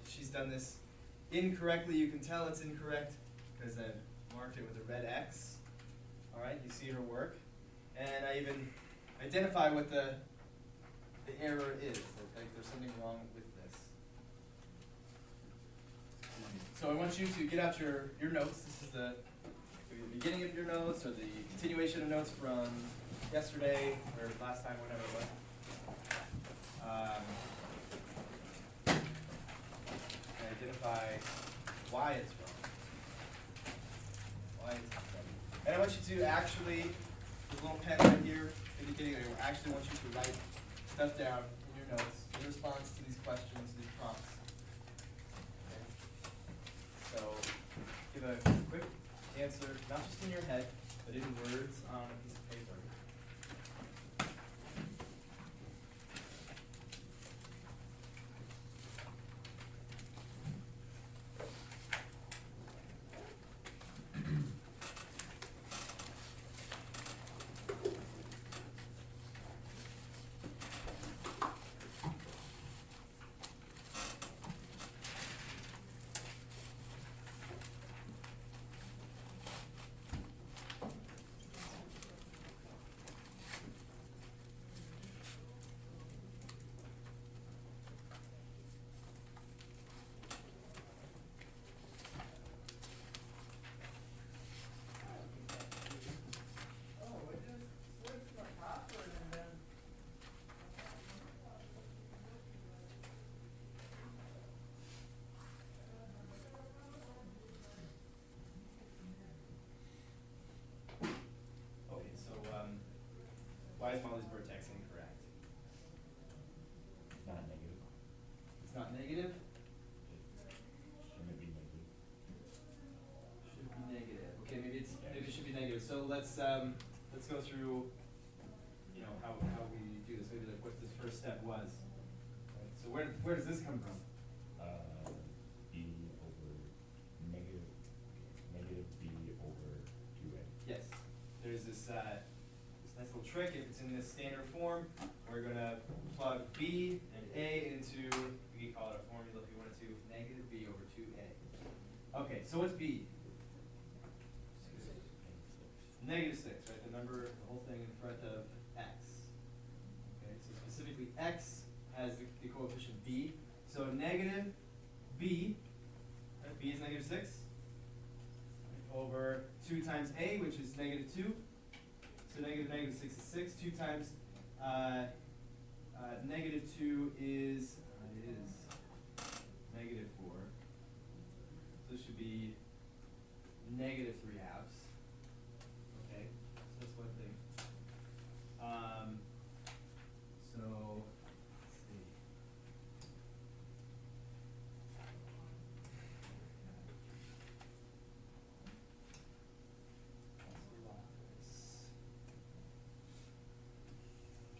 she's done this incorrectly. You can tell it's incorrect because I've marked it with a red X. All right, you see her work. And I even identify what the error is. Like there's something wrong with this. So I want you to get out your notes. This is the beginning of your notes or the continuation of notes from yesterday or last time, whatever it was. And identify why it's wrong. Why it's wrong. And I want you to actually, there's a little pen right here indicating that I actually want you to write stuff down in your notes in response to these questions, these prompts. Okay. So give a quick answer, not just in your head, but in words on a piece of paper. Why is Molly's vertex incorrect? It's not negative. It's not negative? Shouldn't it be negative? Should be negative. Okay, maybe it should be negative. So let's go through, how we do this. Maybe like what this first step was. Right? So where does this come from? B over negative B over 2a. Yes. There's this nice little trick. If it's in this standard form, we're going to plug b and a into, we can call it a formula if you wanted to, negative b over 2a. Okay, so what's b? Negative 6, right? The number, the whole thing in front of x. Okay, so specifically x has the coefficient b. So negative b, right? B is negative 6, right, over 2 times a, which is negative 2. So negative 6 is 6. 2 times negative 2 is negative 4. So this should be negative 3 halves. Okay, so that's one thing. So let's see.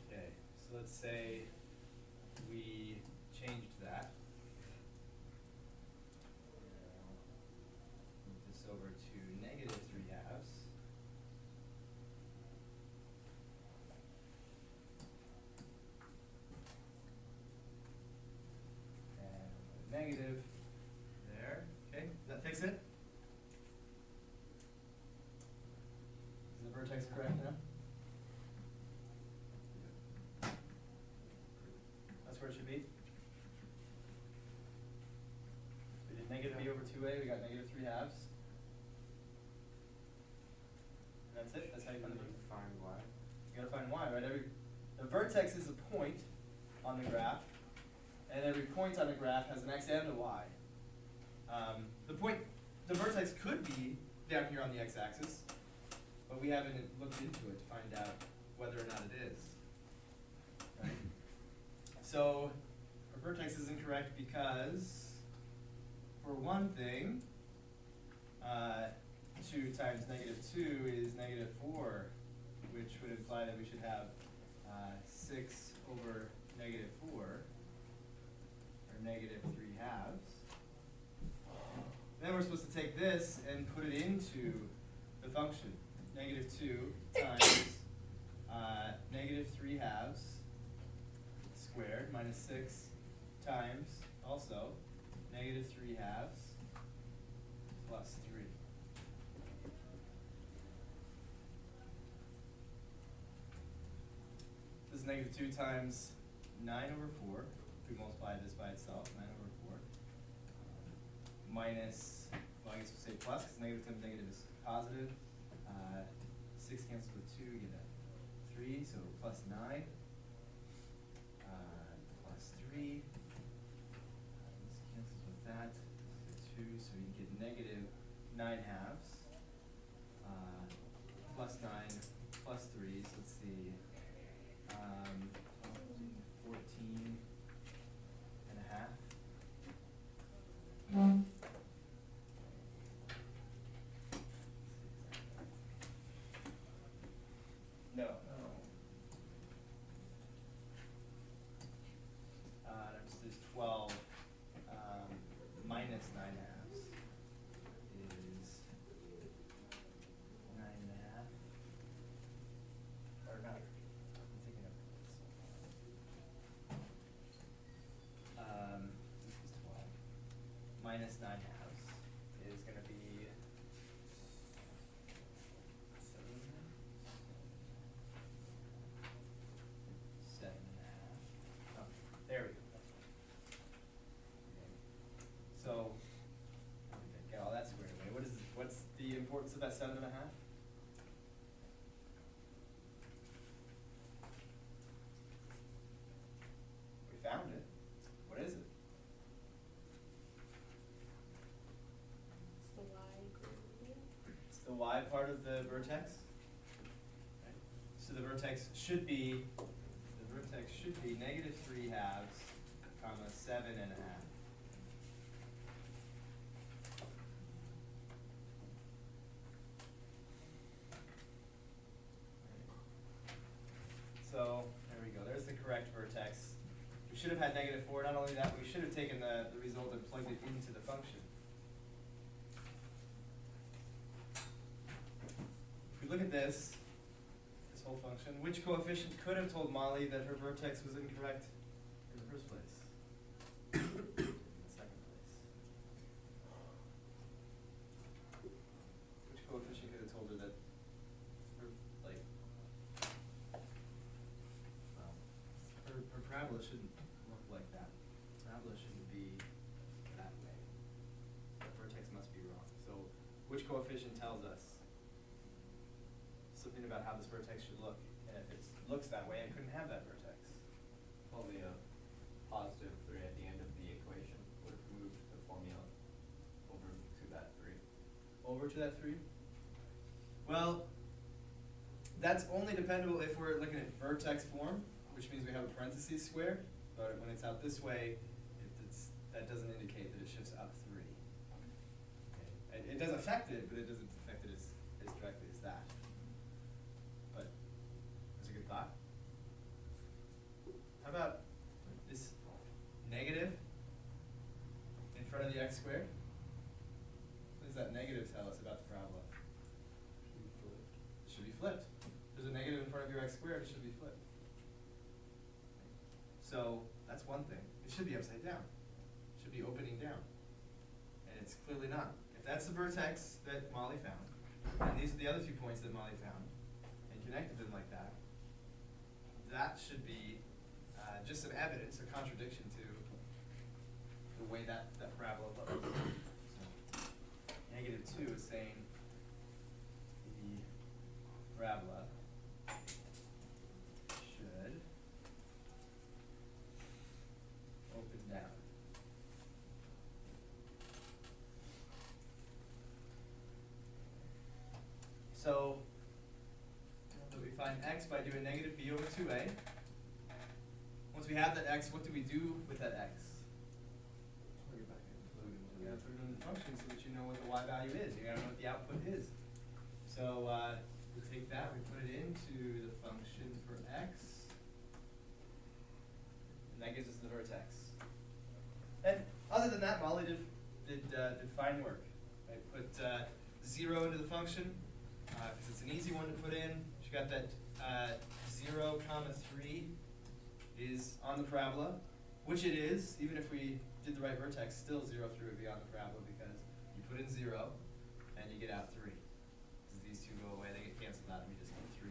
Okay, so let's say we changed that. Move this over to negative 3 halves. And negative there. Okay, does that fix it? Is the vertex correct now? That's where it should be. We did negative b over 2a, we got negative 3 halves. And that's it? That's how you find the vertex? Find y. You gotta find y, right? The vertex is a point on the graph, and every point on the graph has an x and a y. The vertex could be down here on the x-axis, but we haven't looked into it to find out whether or not it is. Right? So our vertex is incorrect because, for one thing, 2 times negative 2 is negative 4, which would imply that we should have 6 over negative 4, or negative 3 halves. Then we're supposed to take this and put it into the function. Negative 2 times negative 3 halves squared minus 6 times also negative 3/2 plus 3. This is negative 2 times 9/4. If we multiply this by itself, 9/4. Minus, well, I guess we'll say plus, because negative times negative is positive. 6 cancels with 2, you get a 3, so plus 9. Plus 3. This cancels with that. 2, so you get negative 9/2. Plus 9, plus 3, so let's see. 14 and a half. No. There's 12 minus 9/2 is 9.5. Or not. I'm thinking of this. This is 12. Minus 9/2 is going to be 7.5. Oh, there we go. So, get all that squared away. What's the importance of that 7.5? We found it. What is it? It's the y equation. It's the y part of the vertex. Right. So the vertex should be negative 3/2, comma 7.5. So there we go. There's the correct vertex. We should have had negative 4. Not only that, we should have taken the result and plugged it into the function. If we look at this whole function, which coefficient could have told Molly that her vertex was incorrect in the first place? In the second place. Which coefficient could have told her that her parabola shouldn't look like that. Parabola shouldn't be that way. The vertex must be wrong. So which coefficient tells us something about how this vertex should look? And if it looks that way, I couldn't have that vertex. Probably a positive 3 at the end of the equation would have moved the formula over to that 3. Over to that 3? Well, that's only dependable if we're looking at vertex form, which means we have a parentheses square. But when it's out this way, that doesn't indicate that it shifts up 3. Okay. It does affect it, but it doesn't affect it as directly as that. But that's a good thought. How about this negative in front of the x squared? What does that negative tell us about the parabola? It should be flipped. There's a negative in front of your x squared, it should be flipped. So that's one thing. It should be upside down. It should be opening down. And it's clearly not. If that's the vertex that Molly found, and these are the other 2 points that Molly found, and connected them like that, that should be just some evidence, a contradiction to the way that parabola looks. So, negative 2 is saying the parabola should open down. So we find x by doing negative b over 2a. Once we have that x, what do we do with that x? Plug it back in. You gotta put it in the function so that you know what the y value is. You gotta know what the output is. So we take that, we put it into the function for x, and that gives us the vertex. And other than that, Molly did fine work. I put 0 into the function because it's an easy one to put in. She got that 0, 3 is on the parabola, which it is, even if we did the right vertex, still 0, 3 would be on the parabola because you put in 0 and you get out 3. Because these two go away, they get canceled out, and we just get 3.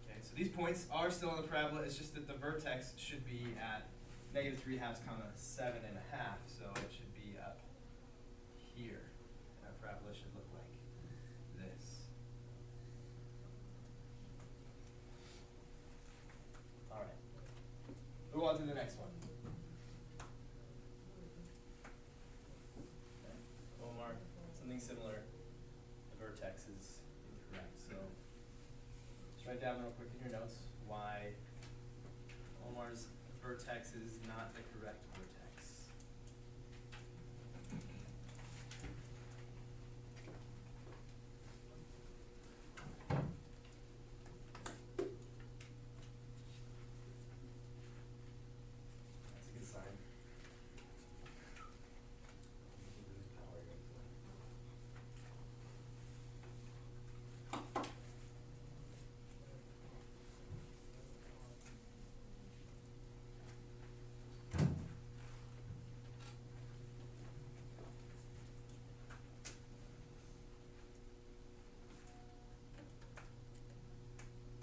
Okay, so these points are still on the parabola, it's just that the vertex should be at -3 halves, comma 7 1/2, so it should be up here. And our parabola should look like this. Alright. Move on to the next one. Okay. Omar, something similar. The vertex is incorrect, so just write down real quick in your notes why Omar's vertex is not the correct vertex. That's a good sign.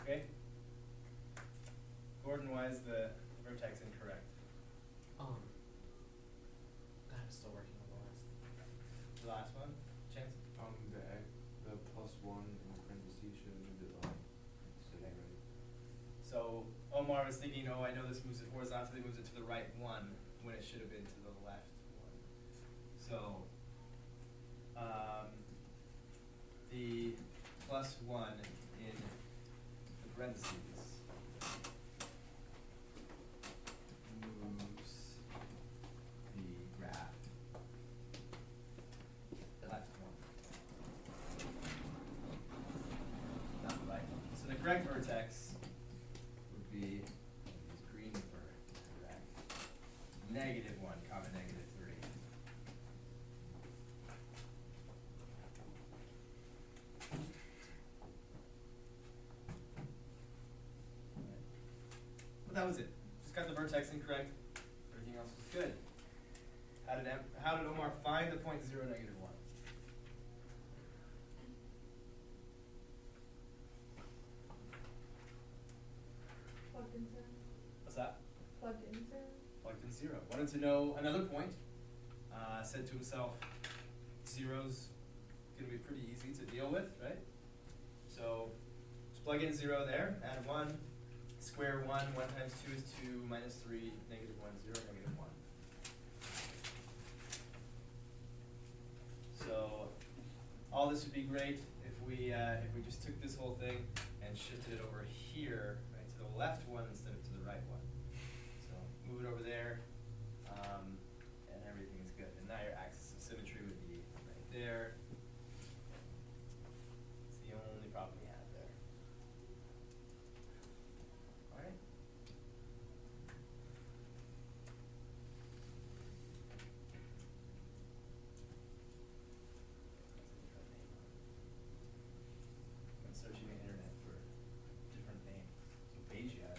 Okay? Gordon, why is the vertex incorrect? God, I'm still working on the last. The last one? Chance? The +1 in parentheses should have moved it up instead of right. So Omar was thinking, oh, I know this moves it horizontally, moves it to the right 1 when it should have been to the left 1. So the +1 in the parentheses moves the graph left 1. Not the right 1. So the correct vertex would be this green vertex. -1, comma -3. Well, that was it. Just got the vertex incorrect. Everything else was good. How did Omar find the point 0, -1? Plugged in 0. What's that? Plugged in 0. Plugged in 0. Wanted to know another point. Said to himself, 0's gonna be pretty easy to deal with, right? So just plug in 0 there, add 1, square 1, 1 times 2 is 2, minus 3, -1, 0, -1. So all this would be great if we just took this whole thing and shifted it over here, right, to the left 1 instead of to the right 1. So move it over there, and everything is good. And now your axis of symmetry would be right there. It's the only problem we have there. All right. When searching the internet for different names, so Bayesian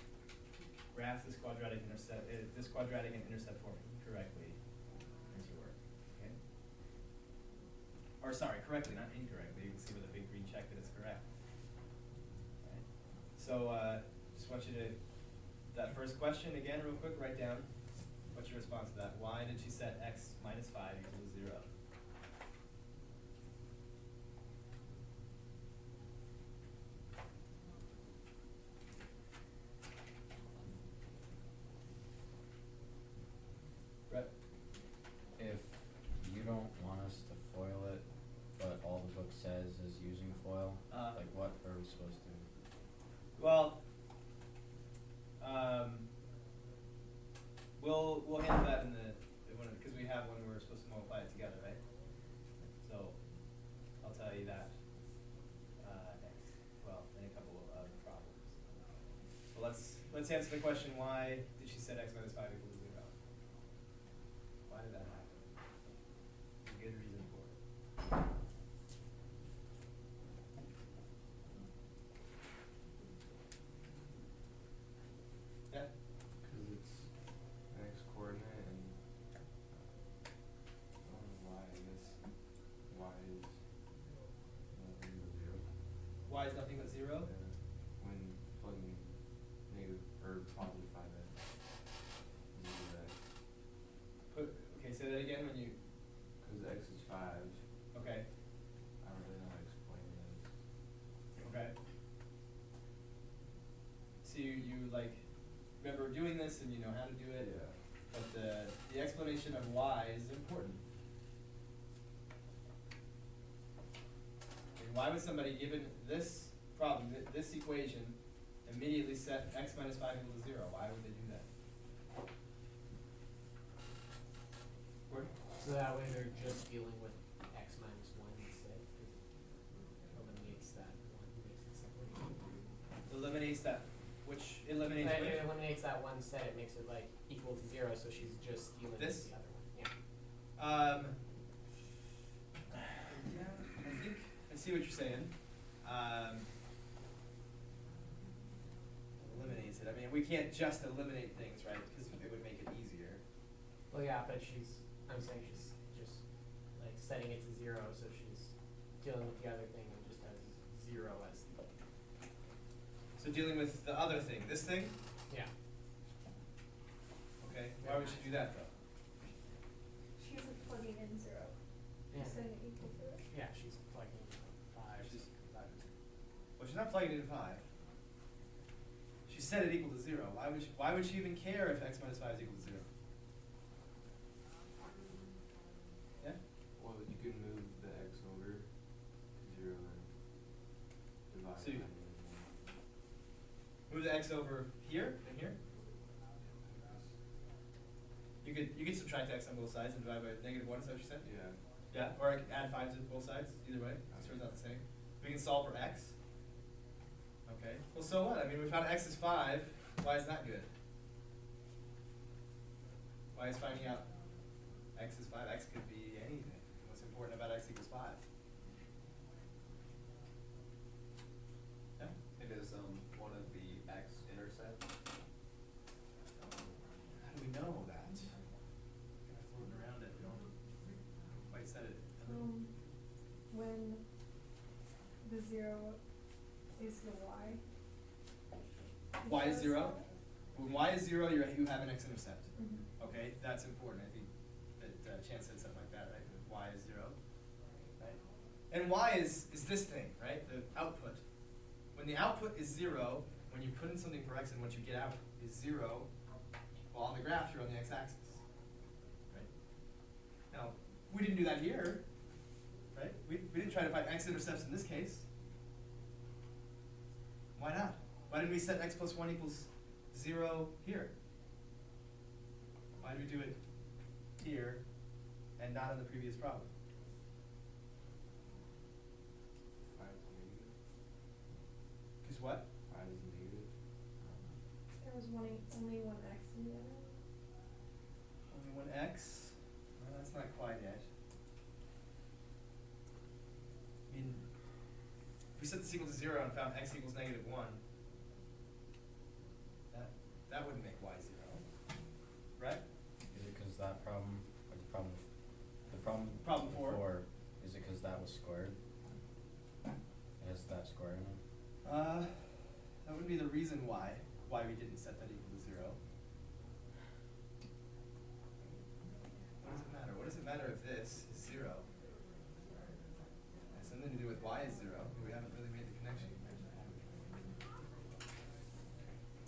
graphs this quadratic and intercept forming correctly into work. Okay. Or sorry, correctly, not incorrectly. You can see with a big green check that it's correct. Right. So just want you to that first question again, real quick. Write down what's your response to that. Why did she set x minus 5 equals 0? Brett? If you don't want us to foil it, but all the book says is using foil, like what are we supposed to? Well, we'll handle that in because we have one where we're supposed to multiply it together, right? So I'll tell you that next. Well, in a couple of problems. But let's answer the question: why did she set x minus 5 equals 0? Why did that happen? A good reason for it. Yeah. Because it's an x coordinate and nothing but 0? When plugging negative or positive 5x. Okay, say that again when you, Because x is 5, I okay, don't really know how to explain this. okay. So you like, remember doing this and you know how to do it? Yeah. But the explanation of why is important. And why would somebody, given this problem, this equation, immediately set x minus 5 equal to 0? Why would they do that? Word? So that way they're just dealing with x minus 1 instead, because it eliminates that 1, makes it separate. Eliminates that, which eliminates But which? it eliminates that 1 instead, it makes it like equal to 0, so she's just dealing This? with the other one. Yeah. Yeah, I think I see what you're saying. Eliminates it. I mean, we can't just eliminate things, right? Because it would make it easier. Well, yeah, but I'm saying she's just like setting it to 0, so she's dealing with the other thing and just has 0 as the, So dealing with the other thing, this thing? yeah. Okay. Why would she do that though? She isn't plugging in 0. Yeah. She's setting it equal to it. Yeah, she's plugging 5. She's- Well, she's not plugging it in 5. She set it equal to 0. Why would she even care if x minus 5 is equal to 0? Yeah? Well, you can move the x over to 0 and divide So you- by -1. Move the x over here and here. You could subtract x on both sides and divide by -1. Is that what you said? Yeah. Yeah. Or I could add 5 to both sides. Either way, it turns out the same. We can solve for x. Okay. Well, so what? I mean, we found x is 5. Why is that good? Why is finding out x is 5? X could be anything. What's important about x equals 5? Yeah? It is one of the x-intercepts. How do we know that? Kind of floating around it. We don't quite set it. When the 0 is the y. Y is 0. When y is 0, you have an x-intercept. Mhm. Okay, that's important. I think that Chance said something like that, right? Y is 0, right? And y is this thing, right? The output. When the output is 0, when you put in something for x and what you get out is 0, well, on the graph you're on the x-axis, right? Now, we didn't do that here, right? We didn't try to find x-intercepts in this case. Why not? Why didn't we set x plus 1 equals 0 here? Why did we do it here and not in the previous problem? 5 is negative. Because what? 5 is negative. There was only one x in the other one. Only one x? Well, that's not quite it. I mean, if we set this equal to 0 and found x equals -1, that wouldn't make y 0, right? Is it because that problem, or the problem Problem four. before, is it because that was squared? It has that square in it? That would be the reason why we didn't set that equal to 0. What does it matter? What does it matter if this is 0? It has something to do with y is 0. We haven't really made the connection.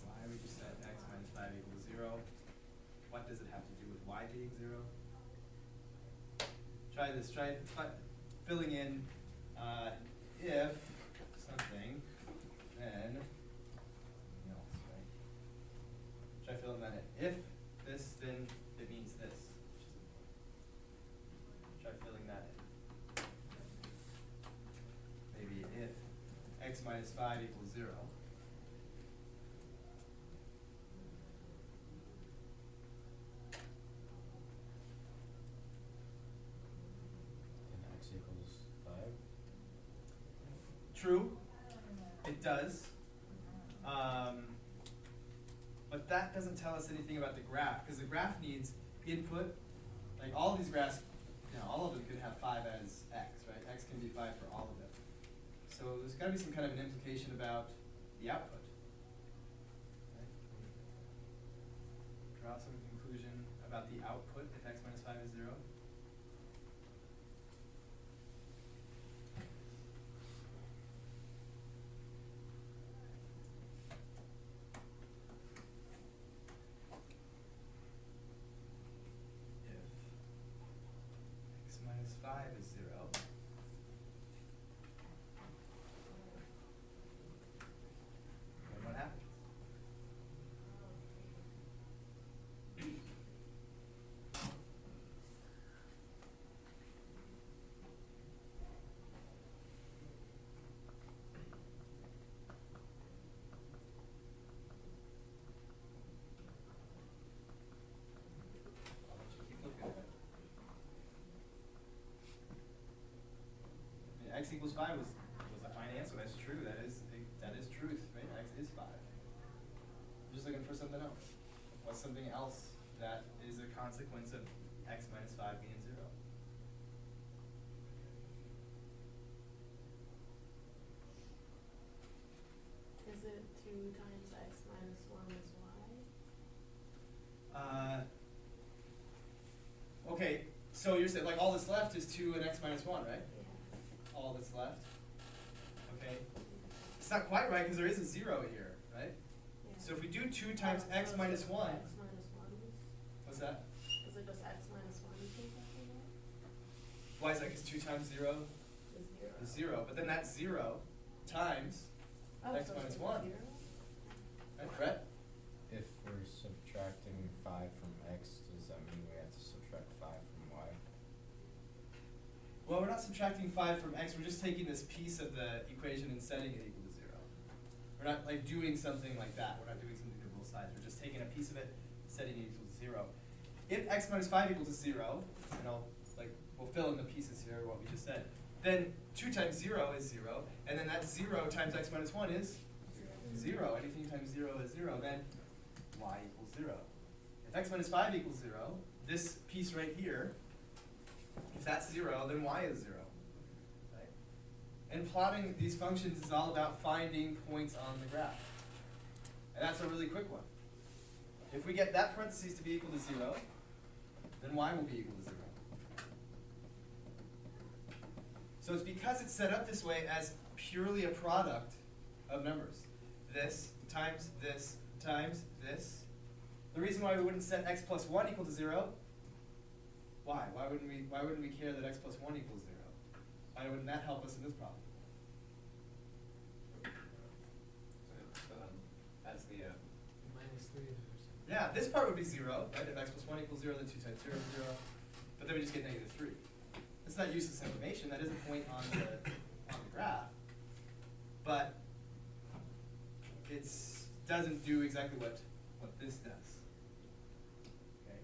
Why we just set x minus 5 equals 0? What does it have to do with y being 0? Try this. Try filling in if something, then something else, right? Try filling that in. If this, then it means this. Which is important. Try filling that in. Maybe if x minus 5 equals 0. And x equals 5? True, it does. But that doesn't tell us anything about the graph, because the graph needs input. Like all of these graphs, all of them could have 5 as x, right? X can be 5 for all of them. So there's got to be some kind of an implication about the output. Right? Draw some conclusion about the output if x minus 5 is 0. If x minus 5 is 0, then what happens? I'll let you keep looking at it. I mean, x equals 5 was a fine answer. That's true. That is truth, right? X is 5. I'm just looking for something else. What's something else that is a consequence of x minus 5 being 0? Is it 2 times x minus 1 is y? Okay, so you're saying like all that's left is 2 and x minus 1, right? Yeah. All that's left. Okay. It's not quite right because there is a 0 here, right? Yeah. So if we do 2 times So x it's minus just 1, X minus 1 is, what's that? is it just x minus 1 you think that's in there? Why is that? Because 2 times 0 Is 0. is 0. But then that's 0 times Oh, x so minus it's 1. 0? Right, Brett? If we're subtracting 5 from x, does that mean we have to subtract 5 from y? Well, we're not subtracting 5 from x. We're just taking this piece of the equation and setting it equal to 0. We're not like doing something like that. We're not doing something to both sides. We're just taking a piece of it, setting it equal to 0. If x minus 5 equals to 0, and we'll fill in the pieces here, what we just said, then 2 times 0 is 0, and then that 0 times x minus 1 is 0. Anything times 0 is 0, then y equals 0. If x minus 5 equals 0, this piece right here, if that's 0, then y is 0. Right? And plotting these functions is all about finding points on the graph. And that's a really quick one. If we get that parentheses to be equal to 0, then y will be equal to 0. So it's because it's set up this way as purely a product of numbers. This times this times this. The reason why we wouldn't set x plus 1 equal to 0, why? Why wouldn't we care that x plus 1 equals 0? Why wouldn't that help us in this problem? So that's the Minus 3 or something. Yeah, this part would be 0, right? If x plus 1 equals 0, then 2 times 0 is 0. But then we just get negative 3. It's not useless information. That is a point on the graph. But it doesn't do exactly what this does. Okay.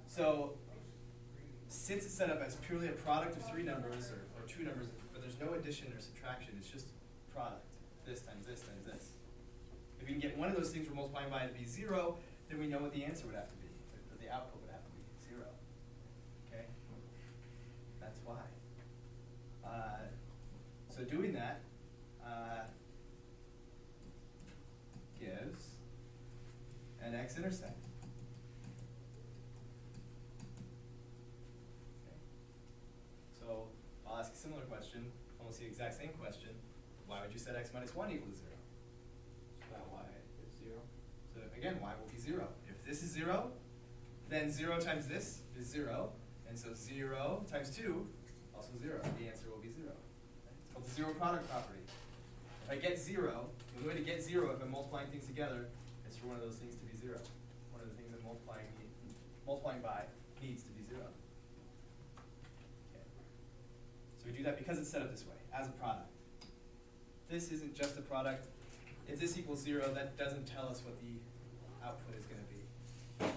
So since it's set up as purely a product of 3 numbers or 2 numbers, but there's no addition or subtraction, it's just product. This times this times this. If we can get one of those things we're multiplying by to be 0, then we know what the answer would have to be, or the output would have to be 0. Okay? That's why. So doing that gives an x-intercept. Okay. So I'll ask a similar question, almost the exact same question. Why would you set x minus 1 equal to 0? so that y is 0. So again, y will be 0. If this is 0, then 0 times this is 0. And so 0 times 2, also 0. The answer will be 0. It's called the zero product property. If I get 0, the only way to get 0 if I'm multiplying things together is for one of those things to be 0. One of the things that multiplying by needs to be 0. Okay. So we do that because it's set up this way, as a product. This isn't just a product. If this equals 0, that doesn't tell us what the output is going to be. Okay.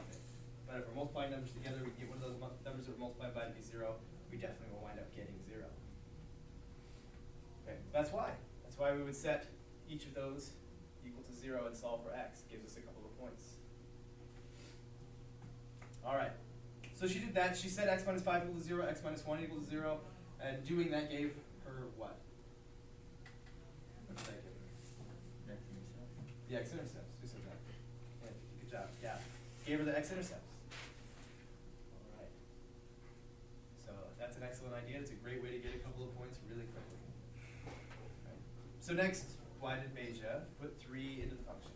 But if we're multiplying numbers together, we get one of those numbers that we're multiplied by to be 0, we definitely will wind up getting 0. Okay, that's why. That's why we would set each of those equal to 0 and solve for x. Gives us a couple of points. All right. So she did that. She set x minus 5 equal to 0, x minus 1 equal to 0. And doing that gave per what? What did I give her? X intercept. The x-intercepts, who said that? Yeah, good job, yeah. Gave her the x-intercepts. All right. So that's an excellent idea. It's a great way to get a couple of points really quickly. Right. So next, why did Beja put 3 into the function?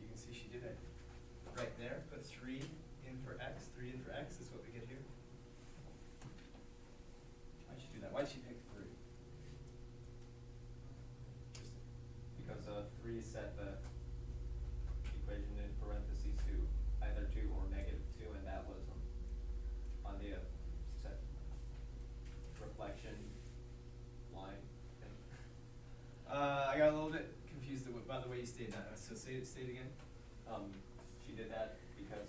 You can see she did it right there. Put 3 in for x. 3 in for x is what we get here. Why'd she do that? Why'd she pick 3? Because 3 set the equation in parentheses to either 2 or -2, and that was on the set reflection line. I got a little bit confused about the way you stated that. So say it again. She did that because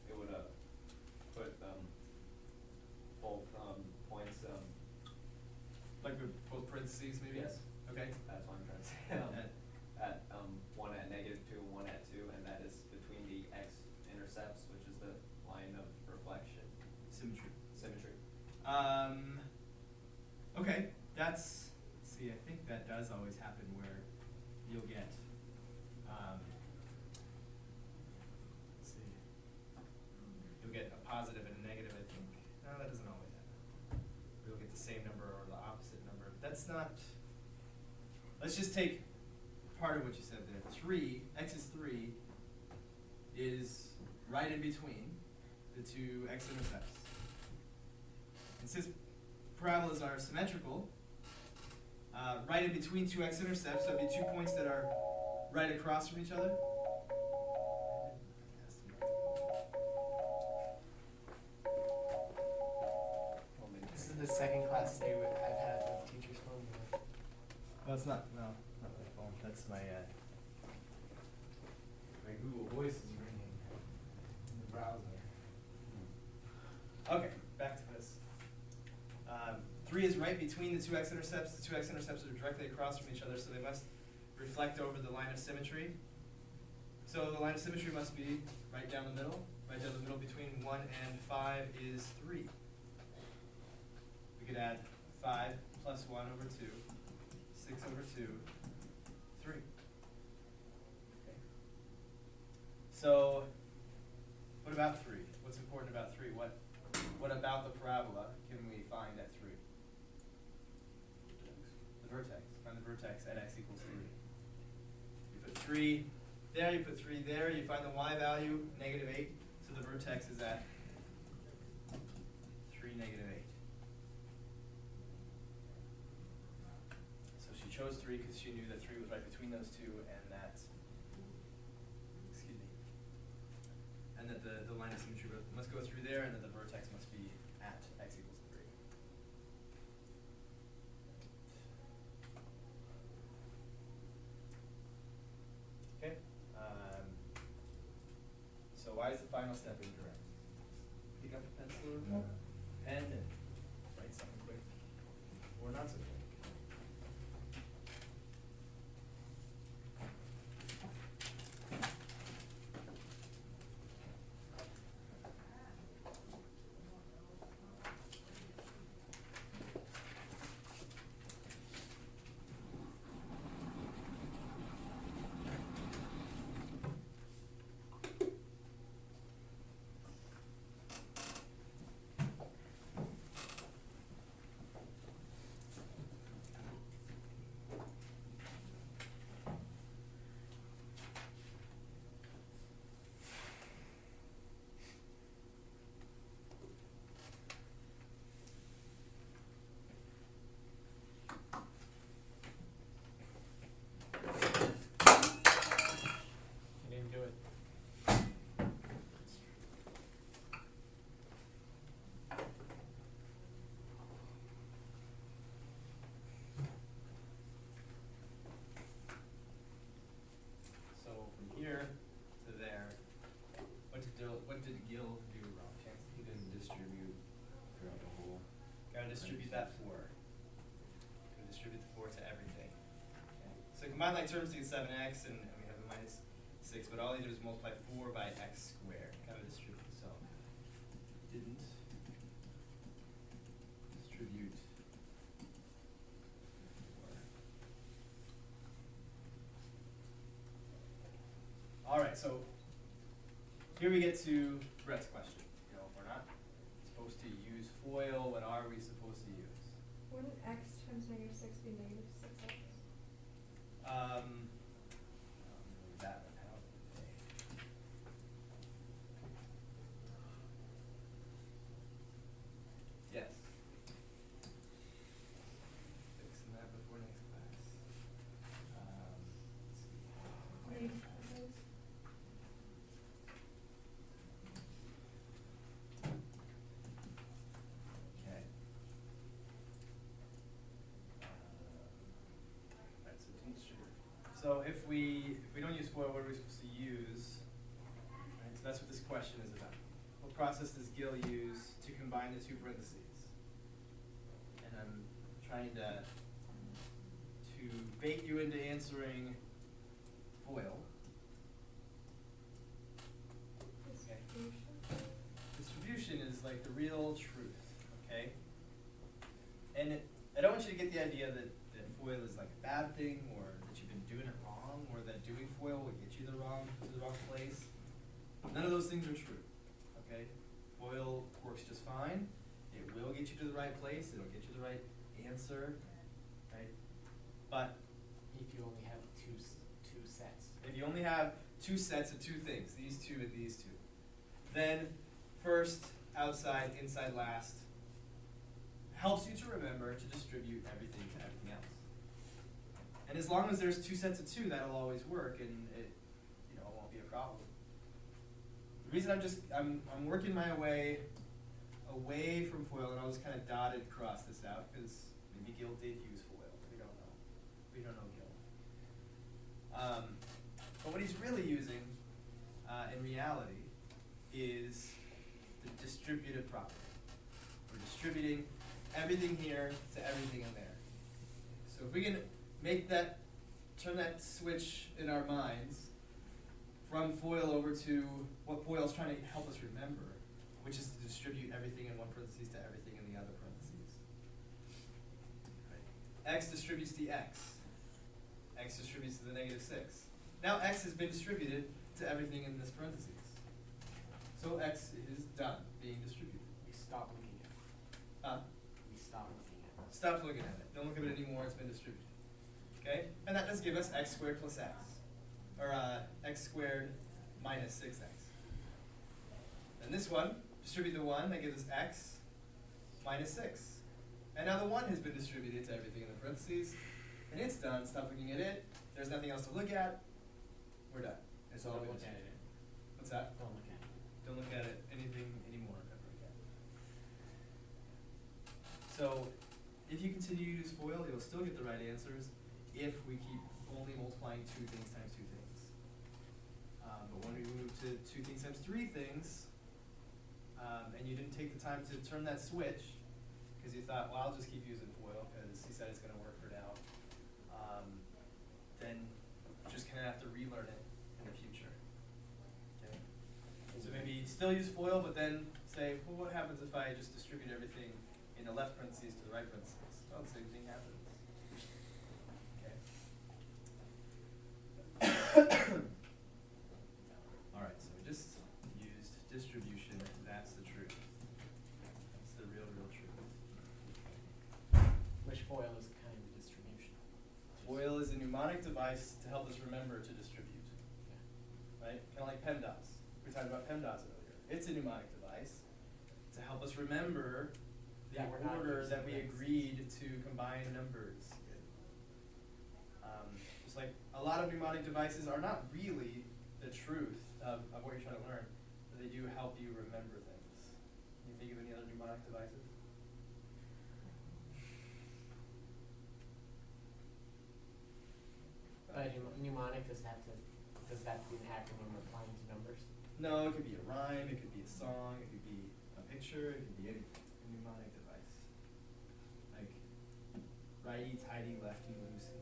it would put both points. Like with both parentheses, maybe? Yes. Okay. That's what I'm trying to say. At- At one at -2, one at 2, and that is between the x-intercepts, which is the line of reflection. Symmetry. Symmetry. Okay, see, I think that does always happen where you'll get, let's see, you'll get a positive and a negative, I think. No, that doesn't always happen. You'll get the same number or the opposite number. That's not, let's just take part of what you said there. 3, x is 3, is right in between the 2 x-intercepts. And since parabolas are symmetrical, right in between 2 x-intercepts, so it'd be 2 points that are right across from each other. This is the second class today I've had with teacher's phone. Well, it's not my phone. That's my Google Voice is ringing in the browser. Okay, back to this. 3 is right between the 2 x-intercepts. The 2 x-intercepts are directly across from each other, so they must reflect over the line of symmetry. So the line of symmetry must be right down the middle. Right down the middle between 1 and 5 is 3. We could add 5 plus 1 over 2, 6 over 2, 3. Okay. So what about 3? What's important about 3? What about the parabola can we find at 3? The vertex. Find the vertex at x equals 3. You put 3 there, you put 3 there, you find the y value, -8. So the vertex is at 3, -8. So she chose 3 because she knew that 3 was right between those two, and that, and that the line of symmetry must go through there, and that the vertex must be at x equals 3. Okay. So why is the final step incorrect? Pick up a pencil or pen and write something quick, or not so quick. You didn't do it. So from here to there, what did Gil do wrong? Chance? He didn't distribute throughout the whole. Gotta distribute that 4. Gotta distribute the 4 to everything. Okay. So combine like terms to get 7x, and we have a 6, but all I did was multiply 4 by x squared, kind of distribute. So didn't distribute 4. All right, so here we get to Brett's question. You know, if we're not supposed to use FOIL, what are we supposed to use? Wouldn't x times negative 6 be negative 6x? That one out. Yes. Fixing that before next class. Let's see. Negative 5x. Okay. Right, so didn't distribute. So if we don't use FOIL, what are we supposed to use? Right, so that's what this question is about. What process does Gil use to combine the two parentheses? And I'm trying to bait you into answering FOIL. Okay. Distribution is like the real truth, okay? And I don't want you to get the idea that FOIL is like a bad thing, or that you've been doing it wrong, or that doing FOIL will get you to the wrong place. None of those things are true, okay? FOIL works just fine. It will get you to the right place. It'll get you the right answer, right? But If you only have two sets. if you only have two sets of two things, these two and these two, then first, outside, inside, last, helps you to remember to distribute everything to everything else. And as long as there's two sets of two, that'll always work, and it won't be a problem. The reason I'm working my way away from FOIL, and I'll just kind of dotted cross this out, because maybe Gil did use FOIL. We don't know. We don't know Gil. But what he's really using, in reality, is the distributive property. We're distributing everything here to everything in there. So if we can turn that switch in our minds from FOIL over to what FOIL is trying to help us remember, which is to distribute everything in one parentheses to everything in the other parentheses. Right. X distributes to x. X distributes to the negative 6. Now x has been distributed to everything in this parentheses. So x is done being distributed. We stop looking at it. We stop looking at it. Stop looking at it. Don't look at it anymore. It's been distributed. Okay? And that does give us x squared plus x. Or x squared minus 6x. And this one, distribute the 1, that gives us x minus 6. And now the 1 has been distributed to everything in the parentheses. And it's done. Stop looking at it. There's nothing else to look at. We're done. It's all Don't been look at distributed. it. What's that? Don't look at it. Don't look at it anything anymore ever again. So if you continue to use FOIL, you'll still get the right answers if we keep only multiplying 2 things times 2 things. But when we move to 2 things times 3 things, and you didn't take the time to turn that switch, because you thought, well, I'll just keep using FOIL because he said it's going to work for now, then you're just going to have to relearn it in the future. Okay? So maybe still use FOIL, but then say, well, what happens if I just distribute everything in the left parentheses to the right parentheses? Well, the same thing happens. Okay. All right, so we just used distribution. That's the truth. That's the real truth. Which FOIL is a kind of distribution. FOIL is a mnemonic device to help us remember to distribute. Yeah. Right? Kind of like PEMDAS. We talked about PEMDAS earlier. It's a mnemonic device to help us remember the That we're not order using that we this. agreed to combine numbers in. Just like a lot of mnemonic devices are not really the truth of what you're trying to learn, but they do help you remember things. Can you think of any other mnemonic devices? Mnemonic does that have to be an acronym applying to numbers? No, it could be a rhyme, it could be a song, it could be a picture, it could be anything. A mnemonic device. Like righty, tighty, lefty, loosey.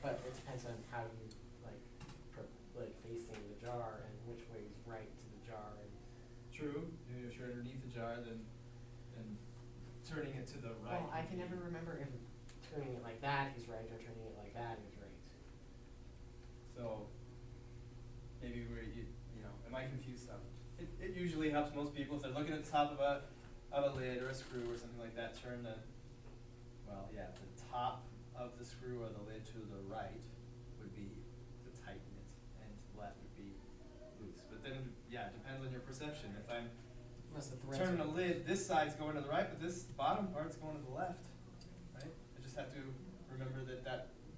But it depends on how you like facing the jar and which way is right to the jar and. True, if you're underneath the jar, then turning it to the right. Well, I would can be- never remember if turning it like that is right or turning it like that is right. So, maybe am I confused now? It usually helps most people if they're looking at the top of a lid or a screw or something like that, turn the top of the screw or the lid to the right would be to tighten it, and to the left would be loose. But then, yeah, it depends on your perception. If I'm Unless the threads turning are- the lid, this side's going to the right, but this bottom part's going to the left, right? I just have to remember that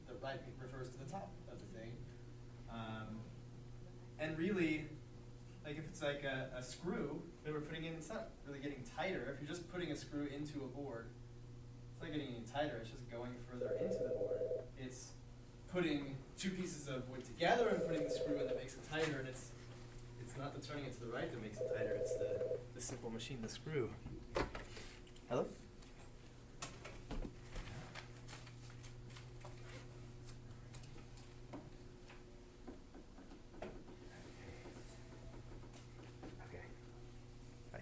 the right refers to the top of the thing. And really, like if it's like a screw that we're putting in, it's not really getting tighter. If you're just putting a screw into a board, it's not getting any tighter, it's just going further into the board. It's putting two pieces of wood together and putting the screw in that makes it tighter, and it's not the turning it to the right that makes it tighter, it's the simple machine, the screw. Hello? Okay. Hi.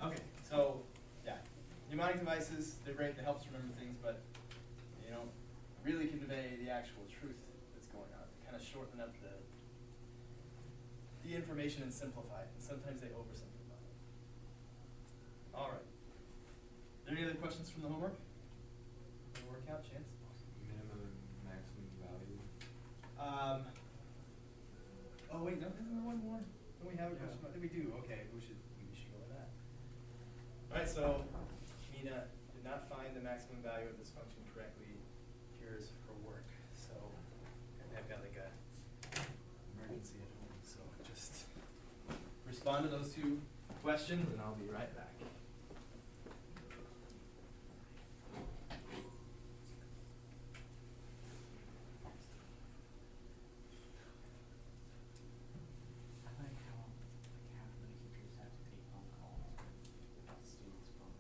Okay, so, yeah, mnemonic devices, they're great, they help us remember things, but they don't really convey the actual truth that's going on. They kind of shorten up the information and simplify it, and sometimes they oversimplify it. All right. Are there any other questions from the homework? The workout, Chance? Minimum and maximum value. Oh wait, no, isn't there one more? Don't we have a Yeah. question? I think we do. Okay, we should go with that. All right, so Mina did not find the maximum value of this function correctly. Here's her work. So I've got like a emergency at home, so just respond to those two questions, and I'll be right back. I like how half of the teachers have to take phone calls with students from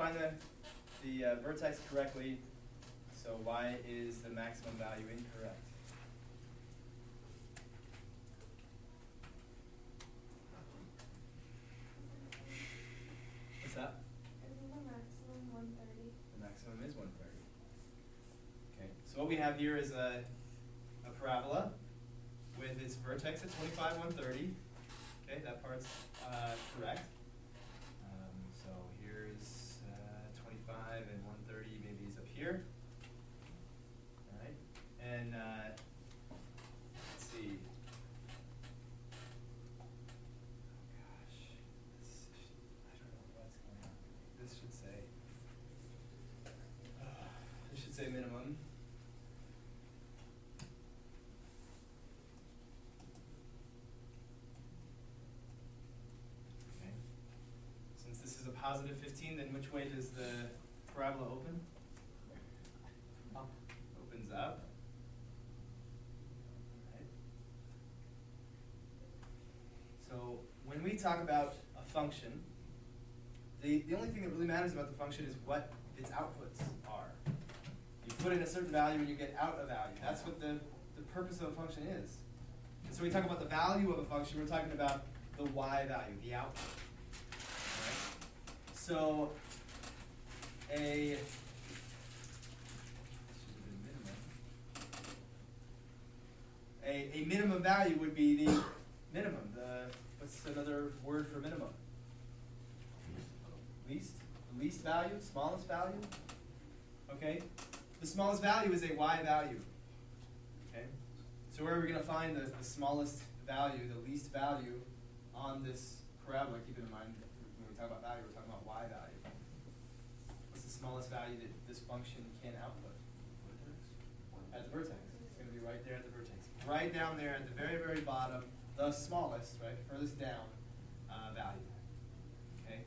find the vertex correctly, so y is the maximum value incorrect. What's that? Isn't the maximum 130? The maximum is 130. Okay, so what we have here is a parabola with its vertex at 25, 130. Okay, that part's correct. So here's 25 and 130 maybe is up here. All right, and let's see. Oh gosh, I don't know what's going on. This should say minimum. Okay. Since this is a positive 15, then which way does the parabola open? Up. Opens up. Right. So when we talk about a function, the only thing that really matters about the function is what its outputs are. You put in a certain value and you get out a value. That's what the purpose of a function is. And so when we talk about the value of a function, we're talking about the y value, the output. All right? So a minimum value would be the minimum. What's another word for minimum? Least? The least value? Smallest value? Okay? The smallest value is a y value. Okay? So where are we going to find the smallest value, the least value on this parabola? Keep it in mind, when we talk about value, we're talking about y value. What's the smallest value that this function can output? At the vertex. It's going to be right there at the vertex. Right down there at the very, very bottom, the smallest, right, furthest down value. Okay?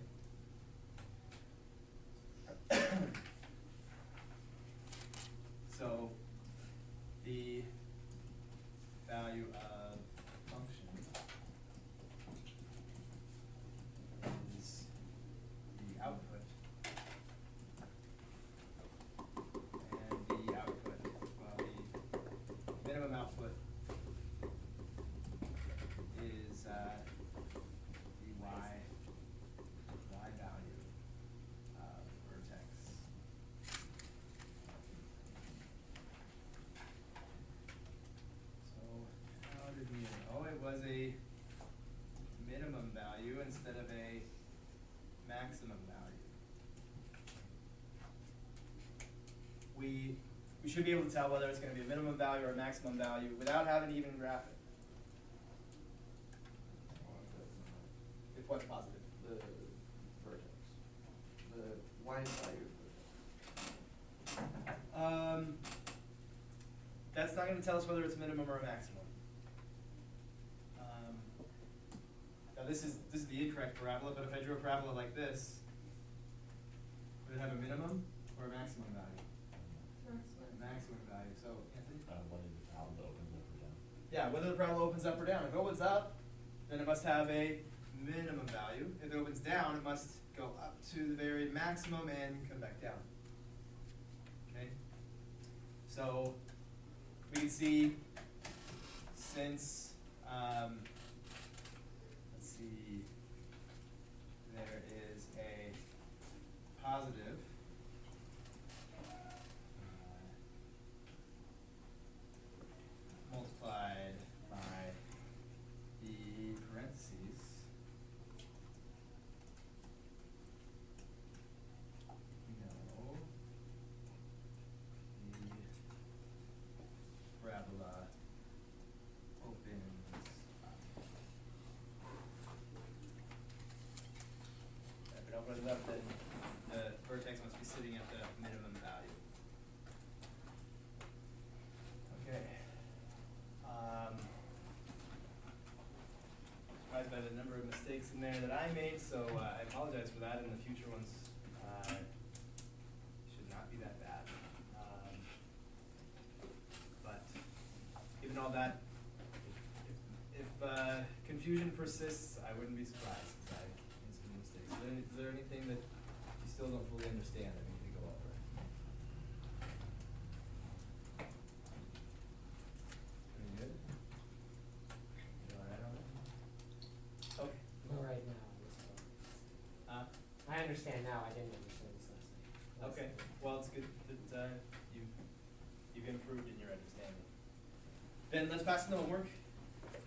So the value of function is the output, and the output, well, the minimum output is the y value of vertex. So how did we, oh, it was a minimum value instead of a maximum value. We should be able to tell whether it's going to be a minimum value or a maximum value without having to even graph it. If what's positive? The vertex. The y value of vertex. That's not going to tell us whether it's minimum or a maximum. Now this is the incorrect parabola, but if I drew a parabola like this, would it have a minimum or a maximum value? Maximum. Maximum value. So Anthony? Whether the parabola opens up or down. Yeah, whether the parabola opens up or down. If it opens up, then it must have a minimum value. If it opens down, it must go up to the very maximum and come back down. Okay? So we can see since, let's see, there is a positive multiplied by the parentheses, no, the parabola opens up. If it opens up, then the vertex must be sitting at the minimum value. Okay. Surprised by the number of mistakes in there that I made, so I apologize for that, and the future ones should not be that bad. But given all that, if confusion persists, I wouldn't be surprised if I made some mistakes. Is there anything that you still don't fully understand, I need to go over it. Pretty good? You alright on it? Okay. Well, right now, I understand now, I didn't understand this last night. Okay, well, it's good that you've improved in your understanding. Then let's pass the homework.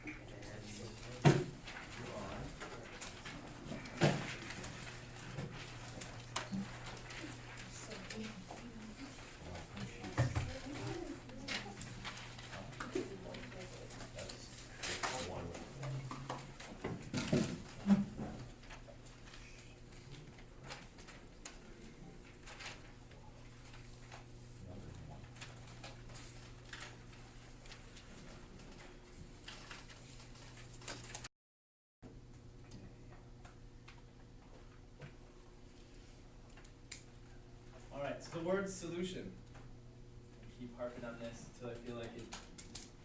And move on. That's one. Number one. Alright, so the word solution. I keep harping on this until I feel like it's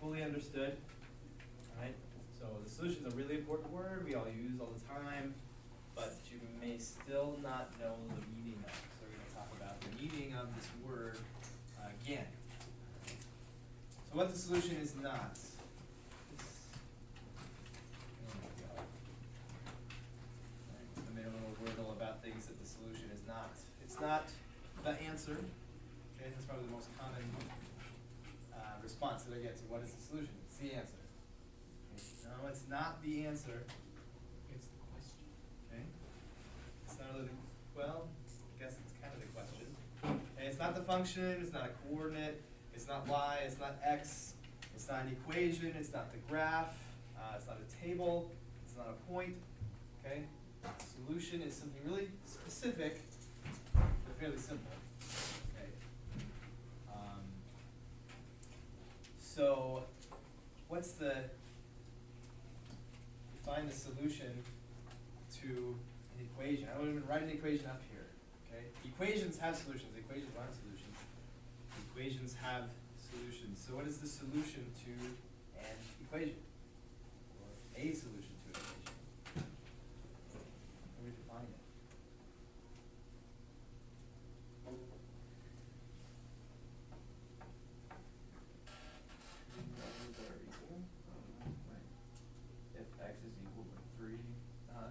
fully understood. Alright, so the solution is a really important word we all use all the time, but you may still not know the meaning of it. So we're going to talk about the meaning of this word again. So what the solution is not. I made a little wordle about things that the solution is not. It's not the answer. Okay, that's probably the most common response that I get to what is the solution? It's the answer. Okay. No, it's not the answer. It's the question. Okay. It's not really the, well, I guess it's kind of the question. Okay, it's not the function, it's not a coordinate, it's not y, it's not x, it's not an equation, it's not the graph, it's not a table, it's not a point. Okay? Solution is something really specific, but fairly simple. Okay. So what's the, find the solution to an equation? I wouldn't even write an equation up here. Okay? Equations have solutions. Equations aren't solutions. Equations have solutions. So what is the solution to an equation? Or a solution to an equation? How do we define it? If x is equal to 3, Uh-huh.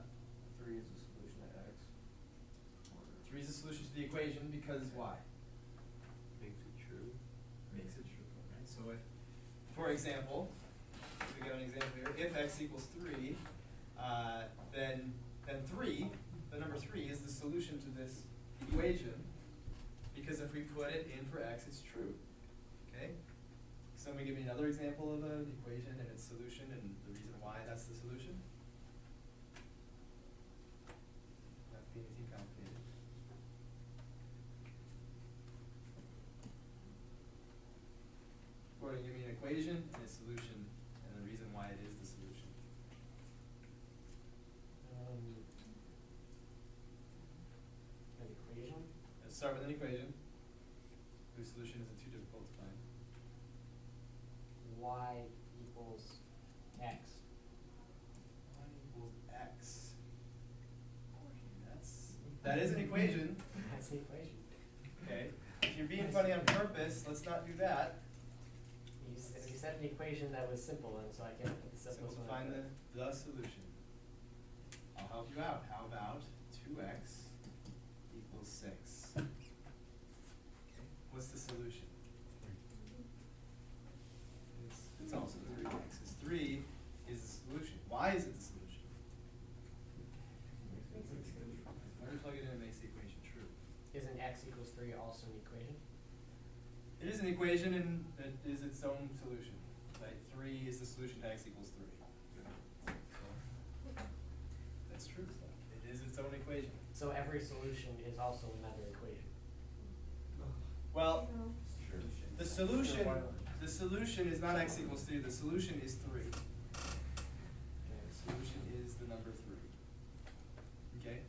3 is the solution to x. Or 3 is the solution to the equation because why? makes it true. Makes it true. Right? So if, for example, we got an example here. If x equals 3, then 3, the number 3 is the solution to this equation because if we put it in for x, it's true. Okay? Somebody give me another example of an equation and its solution and the reason why that's the solution? Not to be anything complicated. Gordon, give me an equation and its solution and the reason why it is the solution. An equation? Let's start with an equation whose solution isn't too difficult to find. Y equals x. Y equals x. That is an equation. That's the equation. Okay. If you're being funny on purpose, let's not do that. You said an equation that was simple, and so I can't put the simplest So one. find the solution. I'll help you out. How about 2x equals 6? Okay. What's the solution? It's also 3x. Because 3 is the solution. Why is it the solution? When you plug it in, it makes the equation true. Isn't x equals 3 also an equation? It is an equation and it is its own solution. Right? 3 is the solution to x equals 3. That's true. It is its own equation. So every solution is also another equation. Well, No. Sure. the solution is not x equals 3. The solution is 3. Okay, the solution is the number 3. Okay?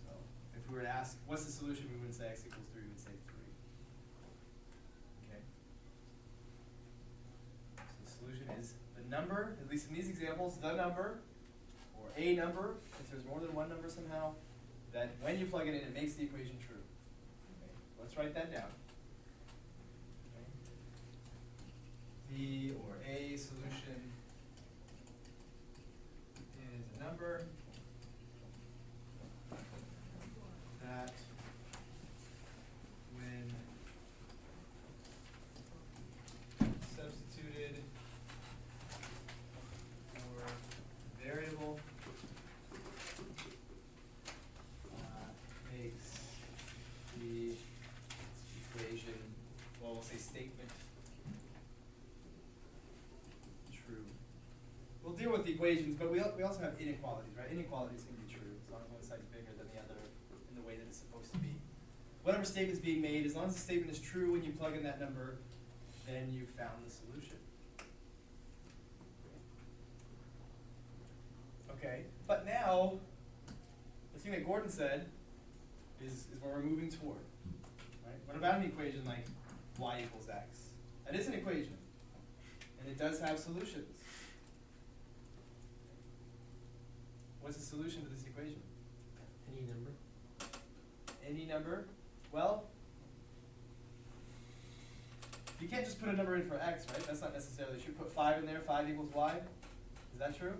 So if we were to ask, what's the solution, we wouldn't say x equals 3, we would say 3. Okay? So the solution is the number, at least in these examples, the number, or a number, if there's more than one number somehow, that when you plug it in, it makes the equation true. Okay, let's write that down. Okay. The or a solution is a number that when substituted for variable makes the equation, well, we'll say statement true. We'll deal with the equations, but we also have inequalities, right? Inequalities can be true as long as one side's bigger than the other in the way that it's supposed to be. Whatever statement's being made, as long as the statement is true when you plug in that number, then you found the solution. Okay, but now, the thing that Gordon said is where we're moving toward. Right? What about an equation like y equals x? That is an equation, and it does have solutions. What's the solution to this equation? Any number? Any number? Well, you can't just put a number in for x, right? That's not necessarily true. Put 5 in there, 5 equals y. Is that true?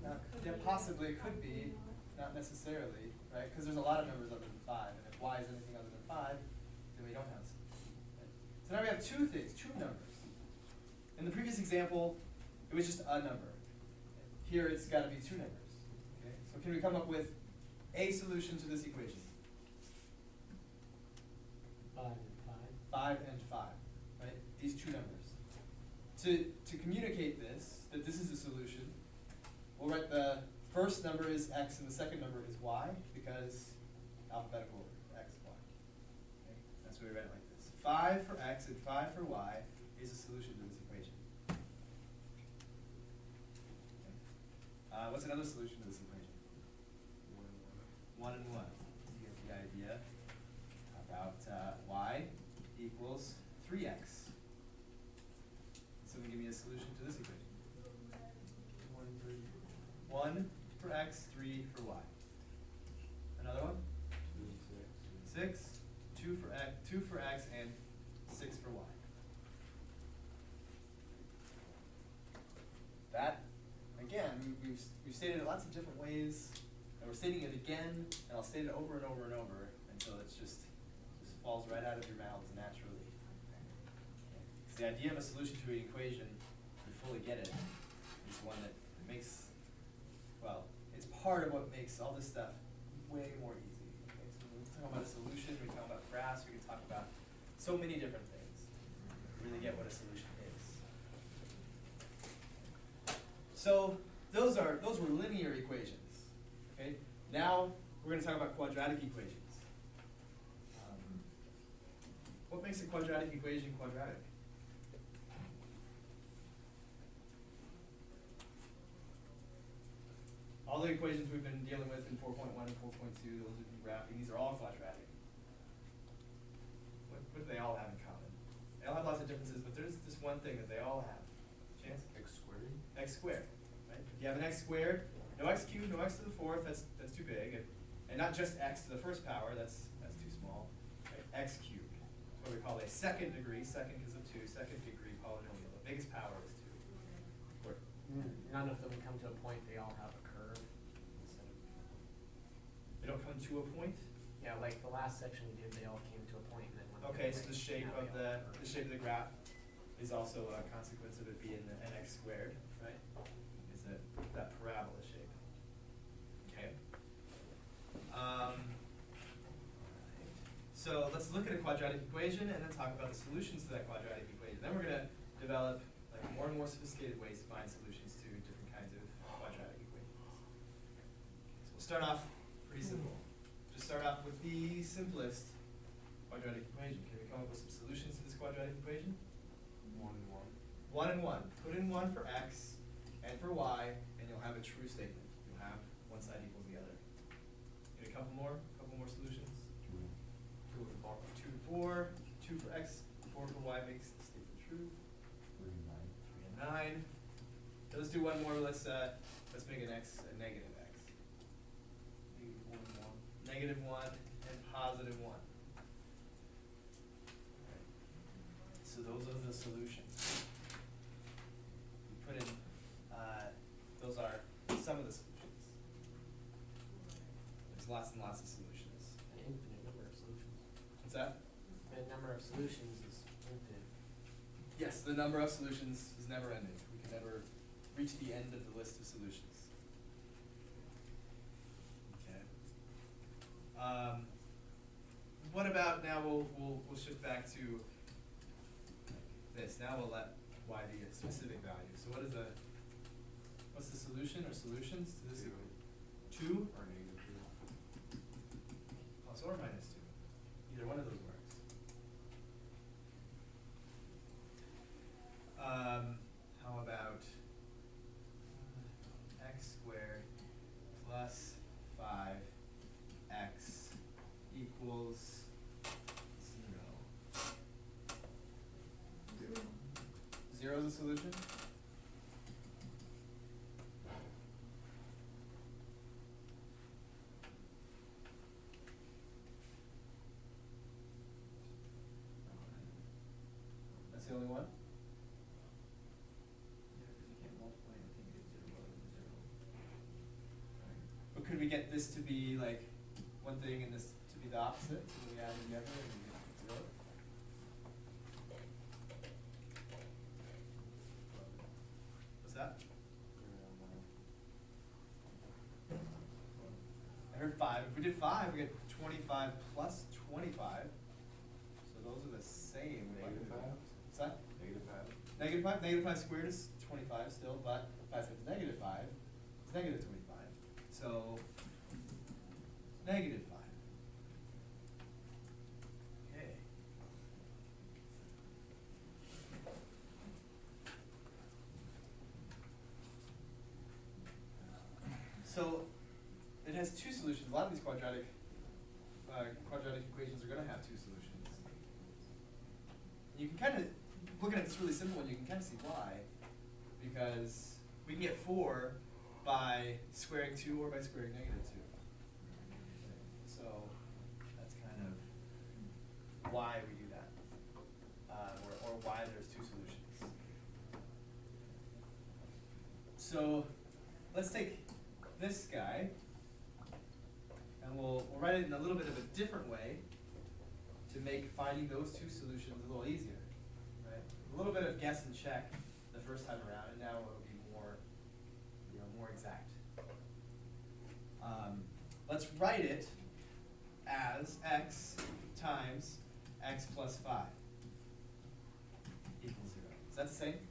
No. Yeah, possibly it could be, not necessarily, right? Because there's a lot of numbers other than 5, and if y is anything other than 5, then we don't have a solution. Right? So now we have two things, two numbers. In the previous example, it was just a number. Here it's got to be two numbers. Okay? So can we come up with a solution to this equation? 5 and 5 and 5, right? These two numbers. To communicate this, that this is a solution, we'll write the first number is x and the second number is y, because alphabetical order, x, y. Okay? That's why we write it like this. 5 for x and 5 for y is a solution to this equation. Okay. What's another solution to this equation? 1 and 1. You get the idea. How about y equals 3x? So give me a solution to this equation. 1 for x, 3 for y. Another one? 6. 2 for x, and 6 for y. That, again, we've stated it lots of different ways, and we're stating it again, and I'll state it over and over and over until it's just falls right out of your mouths naturally. Because the idea of a solution to an equation, if you fully get it, is one that makes, well, it's part of what makes all this stuff way more easy. Okay? So when we talk about a solution, we talk about graphs, we can talk about so many different things to really get what a solution is. So those were linear equations. Okay? Now we're going to talk about quadratic equations. What makes a quadratic equation quadratic? All the equations we've been dealing with in 4.1 and 4.2, those have been graphing, these are all quadratic. What do they all have in common? They all have lots of differences, but there's this one thing that they all have. Chance? X squared? X squared, right? If you have an x squared, no x cubed, no x to the fourth, that's too big. And not just x to the first power, that's too small. Right? X cubed. What we call a second degree, second because of 2, second degree polynomial. The biggest power is 2. None of them come to a point, they all have a curve instead of. They don't come to a point? Yeah, like the last section we did, they all came to a point and then went. Okay, so the shape Now of they all have the curves. shape of the graph is also a consequence of it being an x squared, right? Is that parabola shape. Okay. So let's look at a quadratic equation and then talk about the solutions to that quadratic equation. Then we're going to develop like more and more sophisticated ways to find solutions to different kinds of quadratic equations. So we'll start off pretty simple. Just start off with the simplest quadratic equation. Can we come up with some solutions to this quadratic equation? 1 and 1. 1 and 1. Put in 1 for x and for y, and you'll have a true statement. You'll have one side equals the other. Get a couple more solutions. 2 and 4. 2 for x, 4 for y makes the statement true. 3 and 9. 3 and 9. So let's do one more. Let's make an x a negative x. -1, and +1. So those are the solutions. You put in, those are some of the solutions. There's lots and lots of solutions. An infinite number of solutions. What's that? The number of solutions is infinite. Yes, the number of solutions is never ending. We can never reach the end of the list of solutions. Okay. What about now? We'll shift back to this. Now we'll let y be a specific value. So what's the solution or solutions to this? 2 Or -2. plus or minus 2. Either one of those works. How about x² plus 5x equals 0. 0 is a solution? That's the only one? But could we get this to be like one thing and this to be the opposite? So we add together and we get 0? What's that? I heard 5. If we did 5, we get 25 plus 25. So those are the same. -5? What's that? -5? -5. -5 squared is 25 still, but 5 times -5 is -25. So -5. Okay. So it has two solutions. A lot of these quadratic equations are going to have two solutions. You can kind of, looking at this really simple one, you can kind of see why. Because we can get 4 by squaring 2 or by squaring -2. So that's kind of why we do that, or why there's two solutions. So let's take this guy, and we'll write it in a little bit of a different way to make finding those two solutions a little easier, right? A little bit of guess and check the first time around, and now it'll be more, more exact. Let's write it as x times x plus 5 equals 0. Is that the same?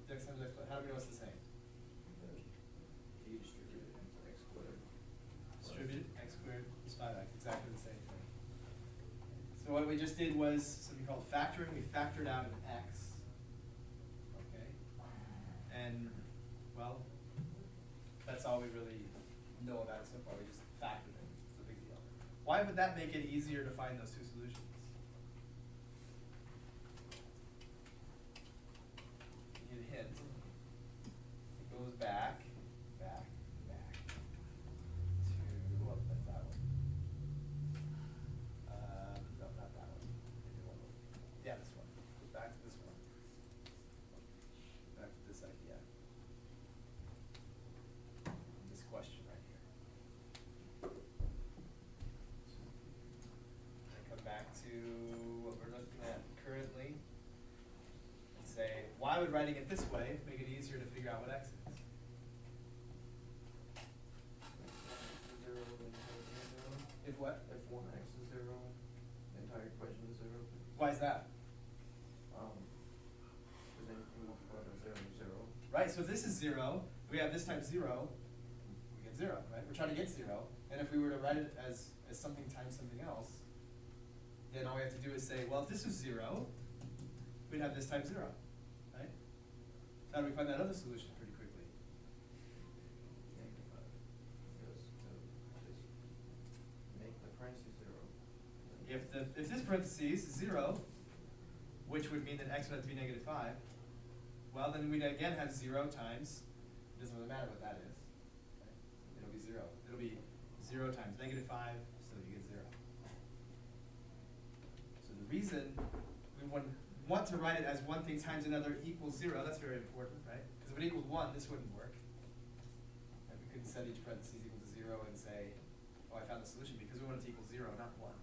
X times x plus, how do we know it's the same? Distributed x squared plus 5x, exactly the same thing. So what we just did was something called factoring. We factored out an x. Okay. And, well, that's all we really know about it so far. We just factored it. It's a big deal. Why would that make it easier to find those two solutions? You need a hint. It goes back, back, back to, oh, that's that one. No, not that one. Maybe one more. Yeah, this one. Goes back to this one. Back to this idea. This question right here. And come back to what we're looking at currently and say, why would writing it this way make it easier to figure out what x is? If what? If 1x is 0, the entire equation is 0. Why is that? Because anything multiplied by 0 is 0. Right, so if this is 0, we have this times 0, we get 0, right? We're trying to get 0. And if we were to write it as something times something else, then all we have to do is say, well, if this was 0, we'd have this times 0, right? So how do we find that other solution pretty quickly? Negative 5. Because just make the parentheses 0. If this parentheses is 0, which would mean that x would have to be -5, well, then we'd again have 0 times, it doesn't really matter what that is, right? It'll be 0. It'll be 0 times -5, so you get 0. So the reason we want to write it as one thing times another equals 0, that's very important, right? Because if it equaled 1, this wouldn't work. And we couldn't set each parentheses equal to 0 and say, oh, I found the solution, because we want it to equal 0, not 1.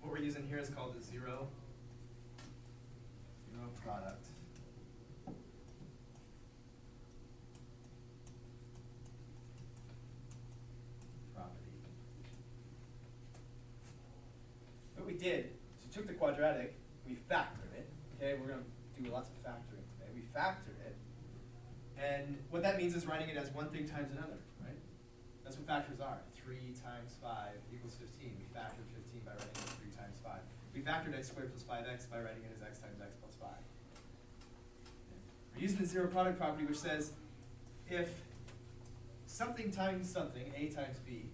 What we're using here is called the zero product. Property. What we did is we took the quadratic, we factored it. Okay, we're going to do lots of factoring today. We factored it. And what that means is writing it as one thing times another, right? That's what factors are. 3 times 5 equals 15. We factored 15 by writing it as 3 times 5. We factored x² + 5x by writing it as x times x plus 5. We're using the zero product property, which says if something times something, a times b,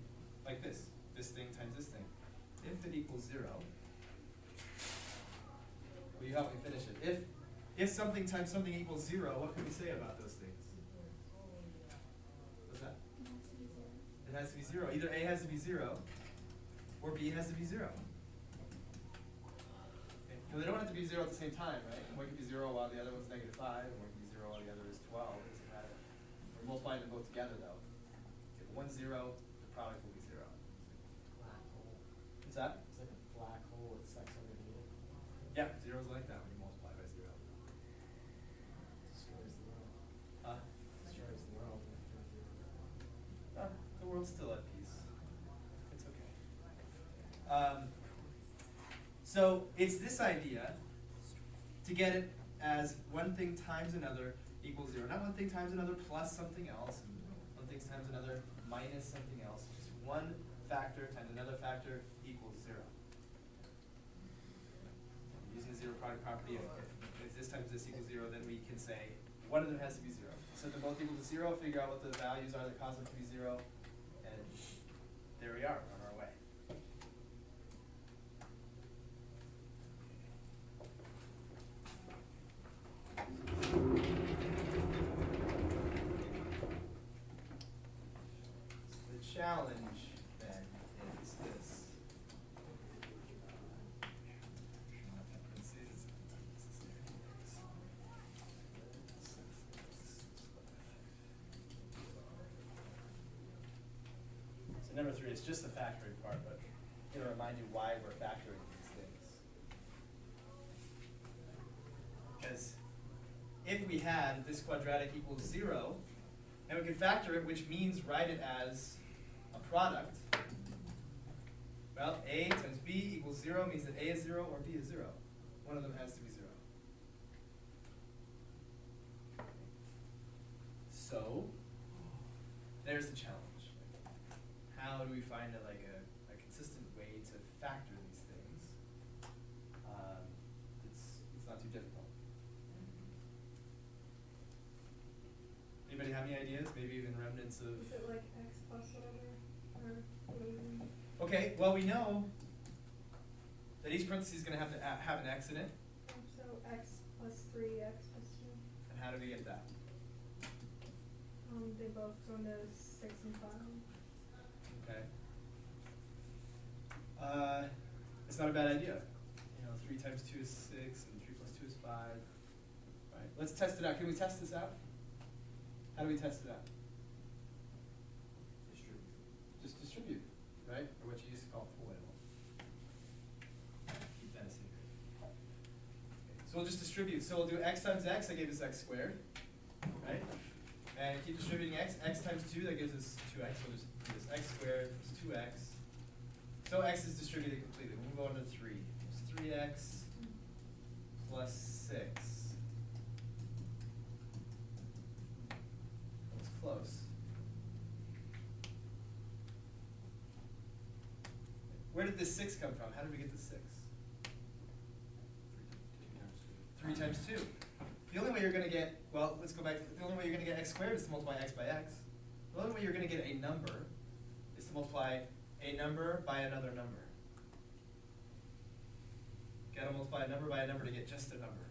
like this thing times this thing, if it equals 0, will you help me finish it? If something times something equals 0, what can we say about those things? What's that? It has to be 0. Either a has to be 0, or b has to be 0. Okay. So they don't have to be 0 at the same time, right? One can be 0 while the other one's -5, and one can be 0 while the other is 12. It doesn't matter. We're multiplying them both together, though. If one's 0, the product will be 0. Black hole. What's that? It's like a black hole with sex underneath it. Yeah, 0's like that when you multiply by 0. Destroys the world. Huh? Destroys the world. The world's still at peace. It's okay. So it's this idea to get it as one thing times another equals 0. Not one thing times another plus something else, and one thing times another minus something else. Just one factor times another factor equals 0. Using the zero product property, if this times this equals 0, then we can say one of them has to be 0. Set them both equal to 0, figure out what the values are that cause them to be 0, and there we are, on our way. The challenge then is this. So number 3 is just the factoring part, but I'm going to remind you why we're factoring these things. Because if we had this quadratic equals 0, and we can factor it, which means write it as a product, well, a times b equals 0 means that a is 0 or b is 0. One of them has to be 0. So there's the challenge. How do we find a consistent way to factor these things? It's not too difficult. Anybody have any ideas? Maybe even remnants of. Is it like x plus whatever? Or what do we mean? Okay, well we know that each parenthesis is going to have an x in it. So x plus 3, x plus 2. And how do we get that? They both go into 6 and 5. Okay. It's not a bad idea. 3 times 2 is 6, and 3 plus 2 is 5. Right. Let's test it out. Can we test this out? How do we test it out? Distribute. Just distribute, right? Or what you used to call FOIL. Keep that a secret. Okay. So we'll just distribute. So we'll do x times x, that gave us x squared, right? And keep distributing x. X times 2, that gives us 2x. So we'll just do this x squared is 2x. So x is distributed completely. We'll move on to 3. It's 3x plus 6. That was close. Where did this 6 come from? How did we get the 6? 3 times 2. The only way you're going to get, well, let's go back. The only way you're going to get x squared is to multiply x by x. The only way you're going to get a number is to multiply a number by another number. You got to multiply a number by a number to get just a number.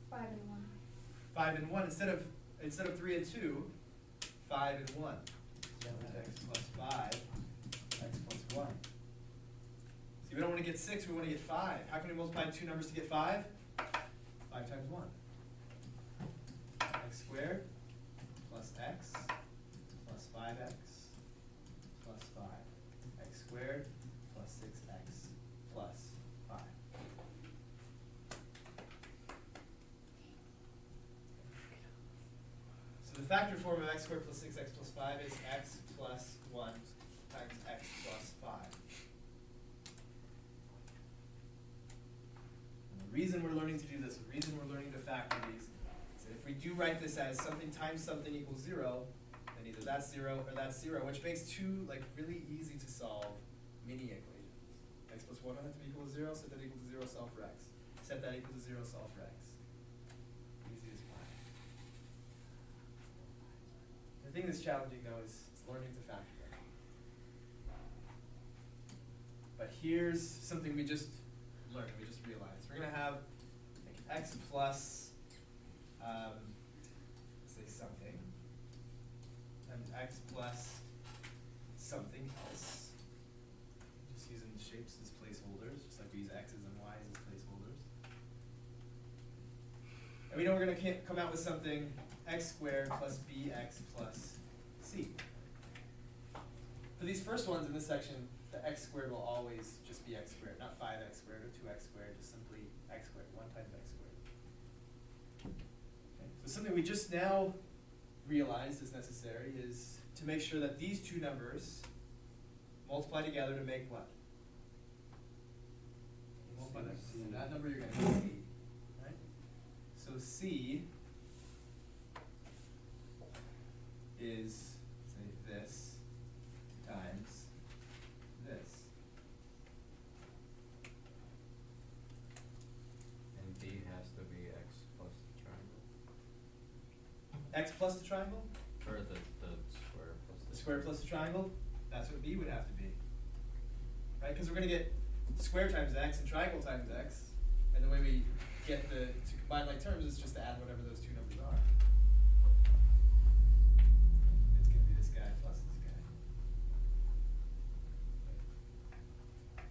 5 and 1. 5 and 1 instead of 3 and 2, 5 and 1. x plus 5, x plus 1. See, we don't want to get 6, we want to get 5. How can we multiply two numbers to get 5? 5 times 1. X squared plus x plus 5x plus 5. X squared plus 6x plus 5. So the factor form of x squared plus 6x plus 5 is x plus 1 times x plus 5. And the reason we're learning to do this, the reason we're learning to factor these, is that if we do write this as something times something equals 0, then either that's 0 or that's 0, which makes two like really easy to solve mini equations. X plus 1 has to be equal to 0, set that equal to 0, solve for x. Set that equal to 0, solve for x. Easy as pie. The thing that's challenging though is learning to factor them. But here's something we just learned, we just realized. We're gonna have like x plus, say something, times x plus something else. Just using shapes as placeholders, just like we use x's and y's as placeholders. And we know we're gonna come out with something x squared plus bx plus c. For these first ones in this section, the x squared will always just be x squared, not 5x squared or 2x squared, just simply x squared, 1 times x squared. Okay. So something we just now realized is necessary is to make sure that these two numbers multiply together to make what? Multiply that. C. So that number you're going to get c, right? So c is, say, this times this. And B has to be x plus the triangle. X plus the triangle? Or the square plus The square plus the triangle? That's what b would have to be. Right? Because we're going to get square times x and triangle times x. And the way we get to combine like terms is just to add whatever those two numbers are. It's going to be this guy plus this guy.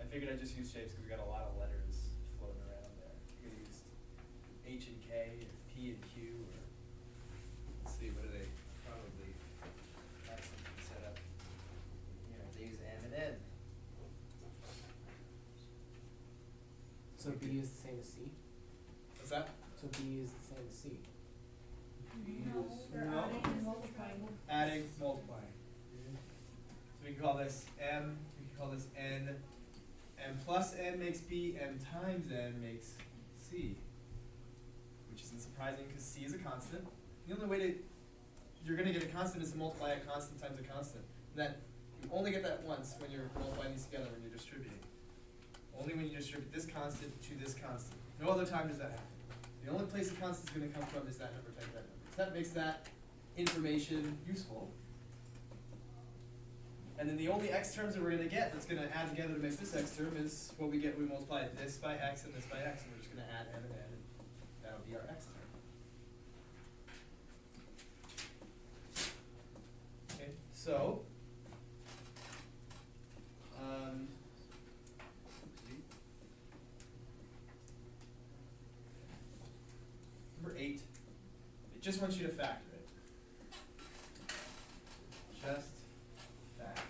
I figured I'd just use shapes because we got a lot of letters floating around there. You could use H and K or P and Q or let's see, what do they probably have something set up? You know, they use M and N. So B is the same as C? What's that? So B is the same as C? No, they're No. adding and multiplying. Adding, multiplying. So we can call this M, we can call this N. M plus N makes B, M times N makes C. Which isn't surprising because C is a constant. The only way to, you're going to get a constant is to multiply a constant times a constant. And that, you only get that once when you're multiplying these together, when you're distributing. Only when you distribute this constant to this constant. No other time does that happen. The only place the constant is going to come from is that number times that number. So that makes that information useful. And then the only x terms that we're going to get that's going to add together to make this x term is what we get when we multiply this by x and this by x, and we're just going to add m and n, and that'll be our x term. Okay, so number 8, it just wants you to factor it. Just factor.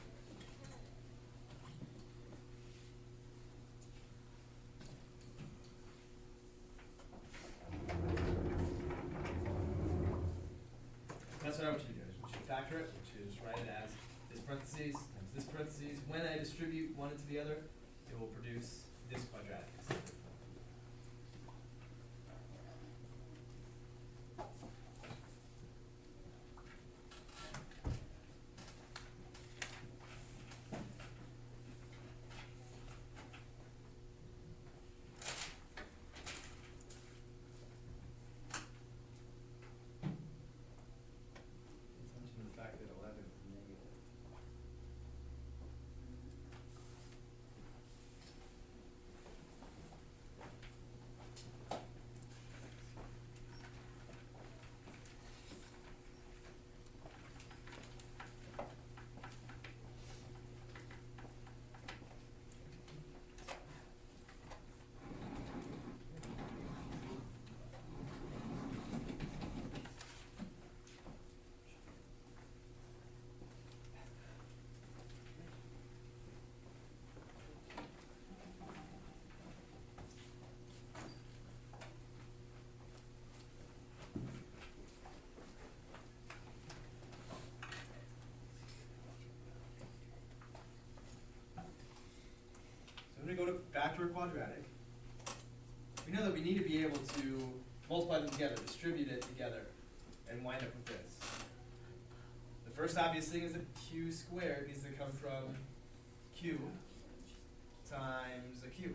That's what I want you to do. I just want you to factor it, which is write it as this parentheses times this parentheses. When I distribute one into the other, it will produce this quadratic. Attention to the fact that 11 is negative. number quadratic, we know that we need to be able to multiply them together, distribute it together, and wind up with this. The first obvious thing is that q squared needs to come from q times a q.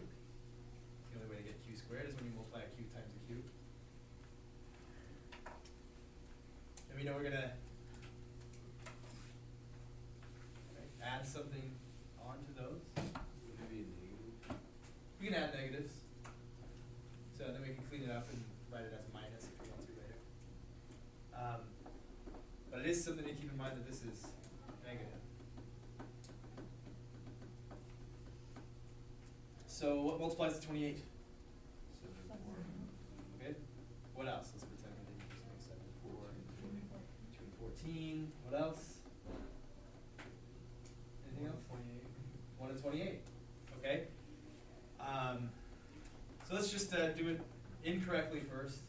The only way to get q squared is when you multiply a q times a q. And we know we're gonna add something onto those. Would it be a negative? We can add negatives. So then we can clean it up and write it as a minus if we want to later. But it is something to keep in mind that this is negative. So what multiplies to 28? 7, 4. Okay. What else? Let's pretend we didn't use 7, 4, 2 and 14. What else? Anything else? 1 and 28. Okay. So let's just do it incorrectly first,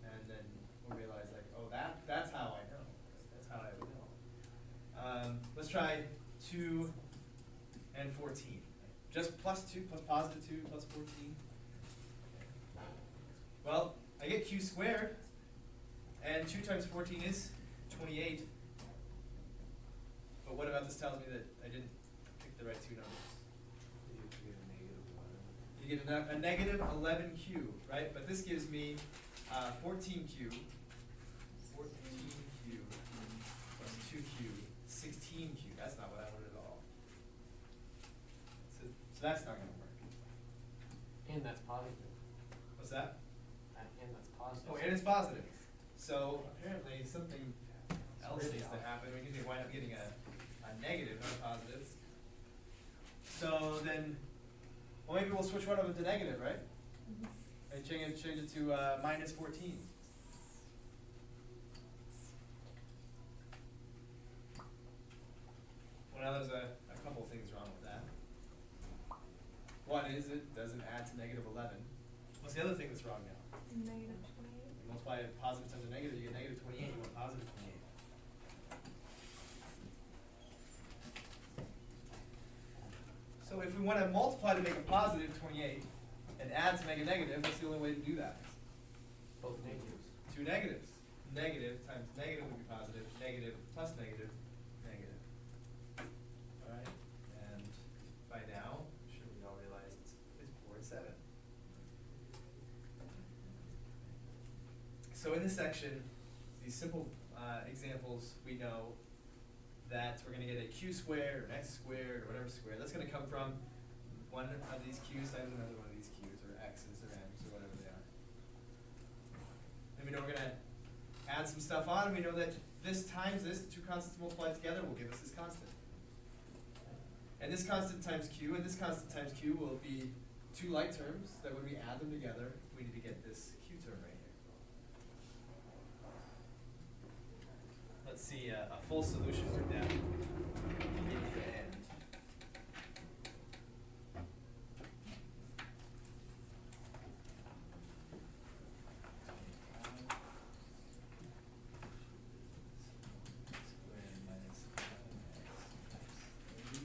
and then we'll realize like, oh, that's how I know. That's how I would know. Let's try 2 and 14. Just plus 2, plus positive 2, plus 14. Well, I get q squared, and 2 times 14 is 28. But what about this tells me that I didn't pick the right two numbers? You get a negative 11q, right? But this gives me 14q, 14q plus 2q, 16q. That's not what I wanted at all. So that's not going to work. And that's positive. What's that? And that's positive. Oh, and it's positive. So apparently something else needs to happen. We need to wind up getting a negative, not a positive. So then, well, maybe we'll switch one of them to negative, right? And change it to minus 14. Well, now there's a couple things wrong with that. One is it doesn't add to negative 11. What's the other thing that's wrong now? Negative 28. You multiply a positive times a negative, you get negative 28. You want positive 28. So if we want to multiply to make a positive 28 and add to make a negative, what's the only way to do that? Both negatives. Two negatives. Negative times negative would be positive. Negative plus negative, negative. All right. And by now, I'm sure we all realize it's 4 and 7. So in this section, these simple examples, we know that we're going to get a q squared or an x squared or whatever squared. That's going to come from one of these q's times another one of these q's, or x's or m's or whatever they are. And we know we're going to add some stuff on, and we know that this times this, two constants multiplied together will give us this constant. And this constant times q and this constant times q will be two like terms that when we add them together, we need to get this q term right here. Let's see a full solution for that in the end. Squared minus 11x is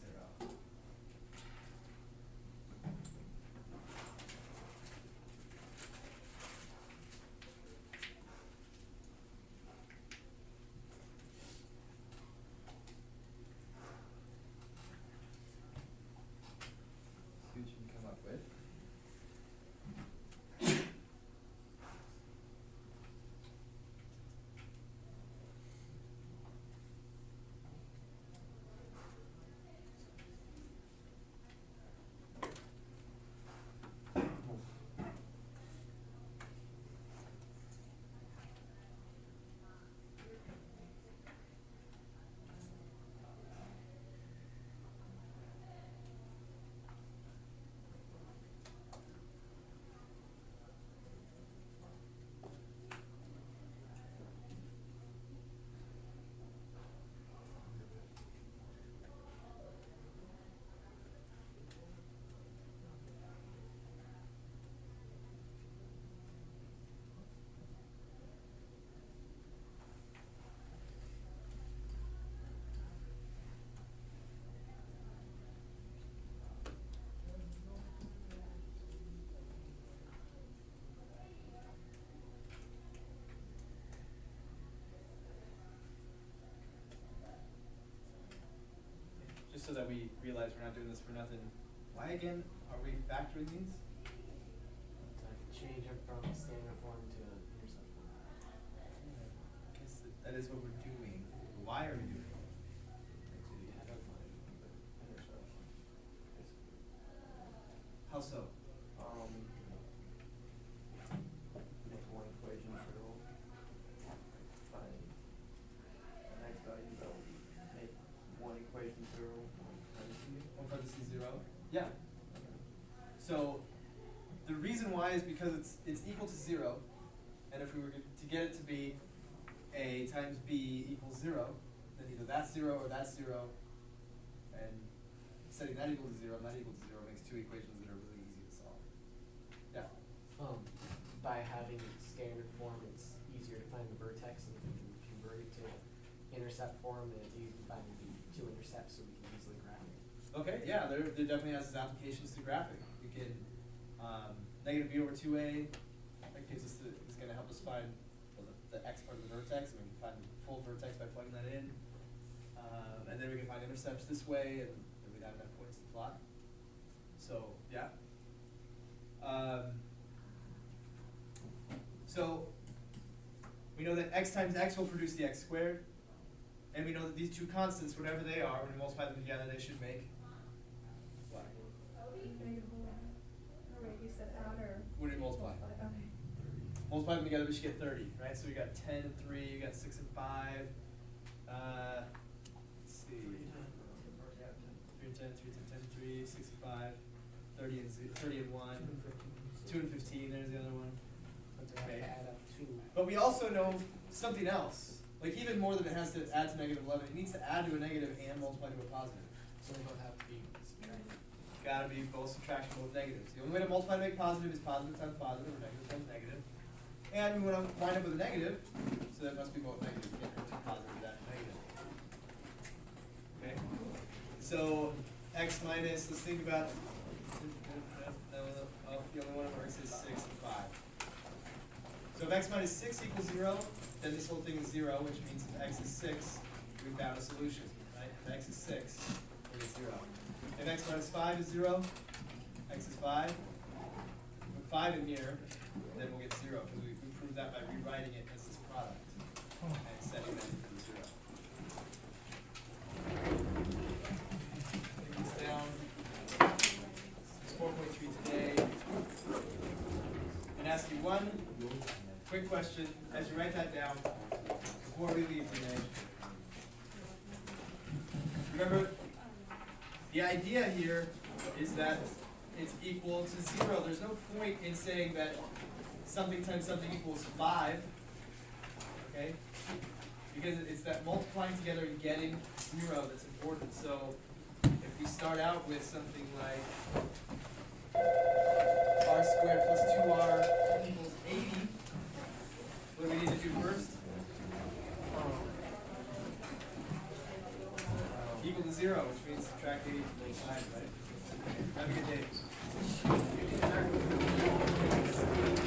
0. we realize we're not doing this for nothing. Why again are we factoring these? To change them from standard form to intercept form. I guess that is what we're doing. Why are we doing it? Yeah, that's fine. The intercept, basically. How so? Make one equation true. Find the next value that will make one equation true, one parentheses. One parentheses 0? Yeah. So the reason why is because it's equal to 0, and if we were to get it to be a times b equals 0, then either that's 0 or that's 0, and setting that equal to 0 and that equal to 0 makes two equations that are really easy to solve. Yeah. By having standard form, it's easier to find the vertex, and if we can convert it to intercept form, then it's easy to find the two intercepts, so we can easily graph it. Okay, yeah, there definitely has its applications to graphing. We can, negative b over 2a, that gives us is going to help us find the x part of the vertex, and we can find the full vertex by plugging that in. And then we can find intercepts this way, and then we'd have enough points to plot. So, yeah. So, we know that x times x will produce the x squared, and we know that these two constants, whatever they are, when we multiply them together, they should make what? Negative 1. Or wait, you said add or? What do we multiply? Okay. Multiply them together, we should get 30, right? So we got 10 and 3, you got 6 and 5. Let's see. 3 and 10, 3 and 10, 10 and 3, 6 and 5, 30 and 1, 2 and 15, there's the other one. But they have Okay. to add up 2. But we also know something else. Like even more than it has to add to negative 11, it needs to add to a negative and multiply to a positive. So they both have to be subtracted. Gotta be both subtraction, both negatives. The only way to multiply to make positive is positive times positive or negative times negative. And we want to wind up with a negative, so that must be both negative. You can't do positive without a negative. Okay? So x minus, let's think about, the only one that works is 6 and 5. So if x minus 6 equals 0, then this whole thing is 0, which means if x is 6, we found a solution, right? If x is 6, then it's 0. If x minus 5 is 0, x is 5. With 5 in here, then we'll get 0, because we proved that by rewriting it as this product and setting that equal to 0. Take this down. It's 4.3 today. And ask you one quick question as you write that down before we leave today. Remember, the idea here is that it's equal to 0. There's no point in saying that something times something equals 5, okay? Because it's that multiplying together and getting 0 that's important. So if we start out with something like r squared plus 2r equals 80, what do we need to do first? Equal to 0, which means subtract 80 from both sides, right? Have a good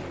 day.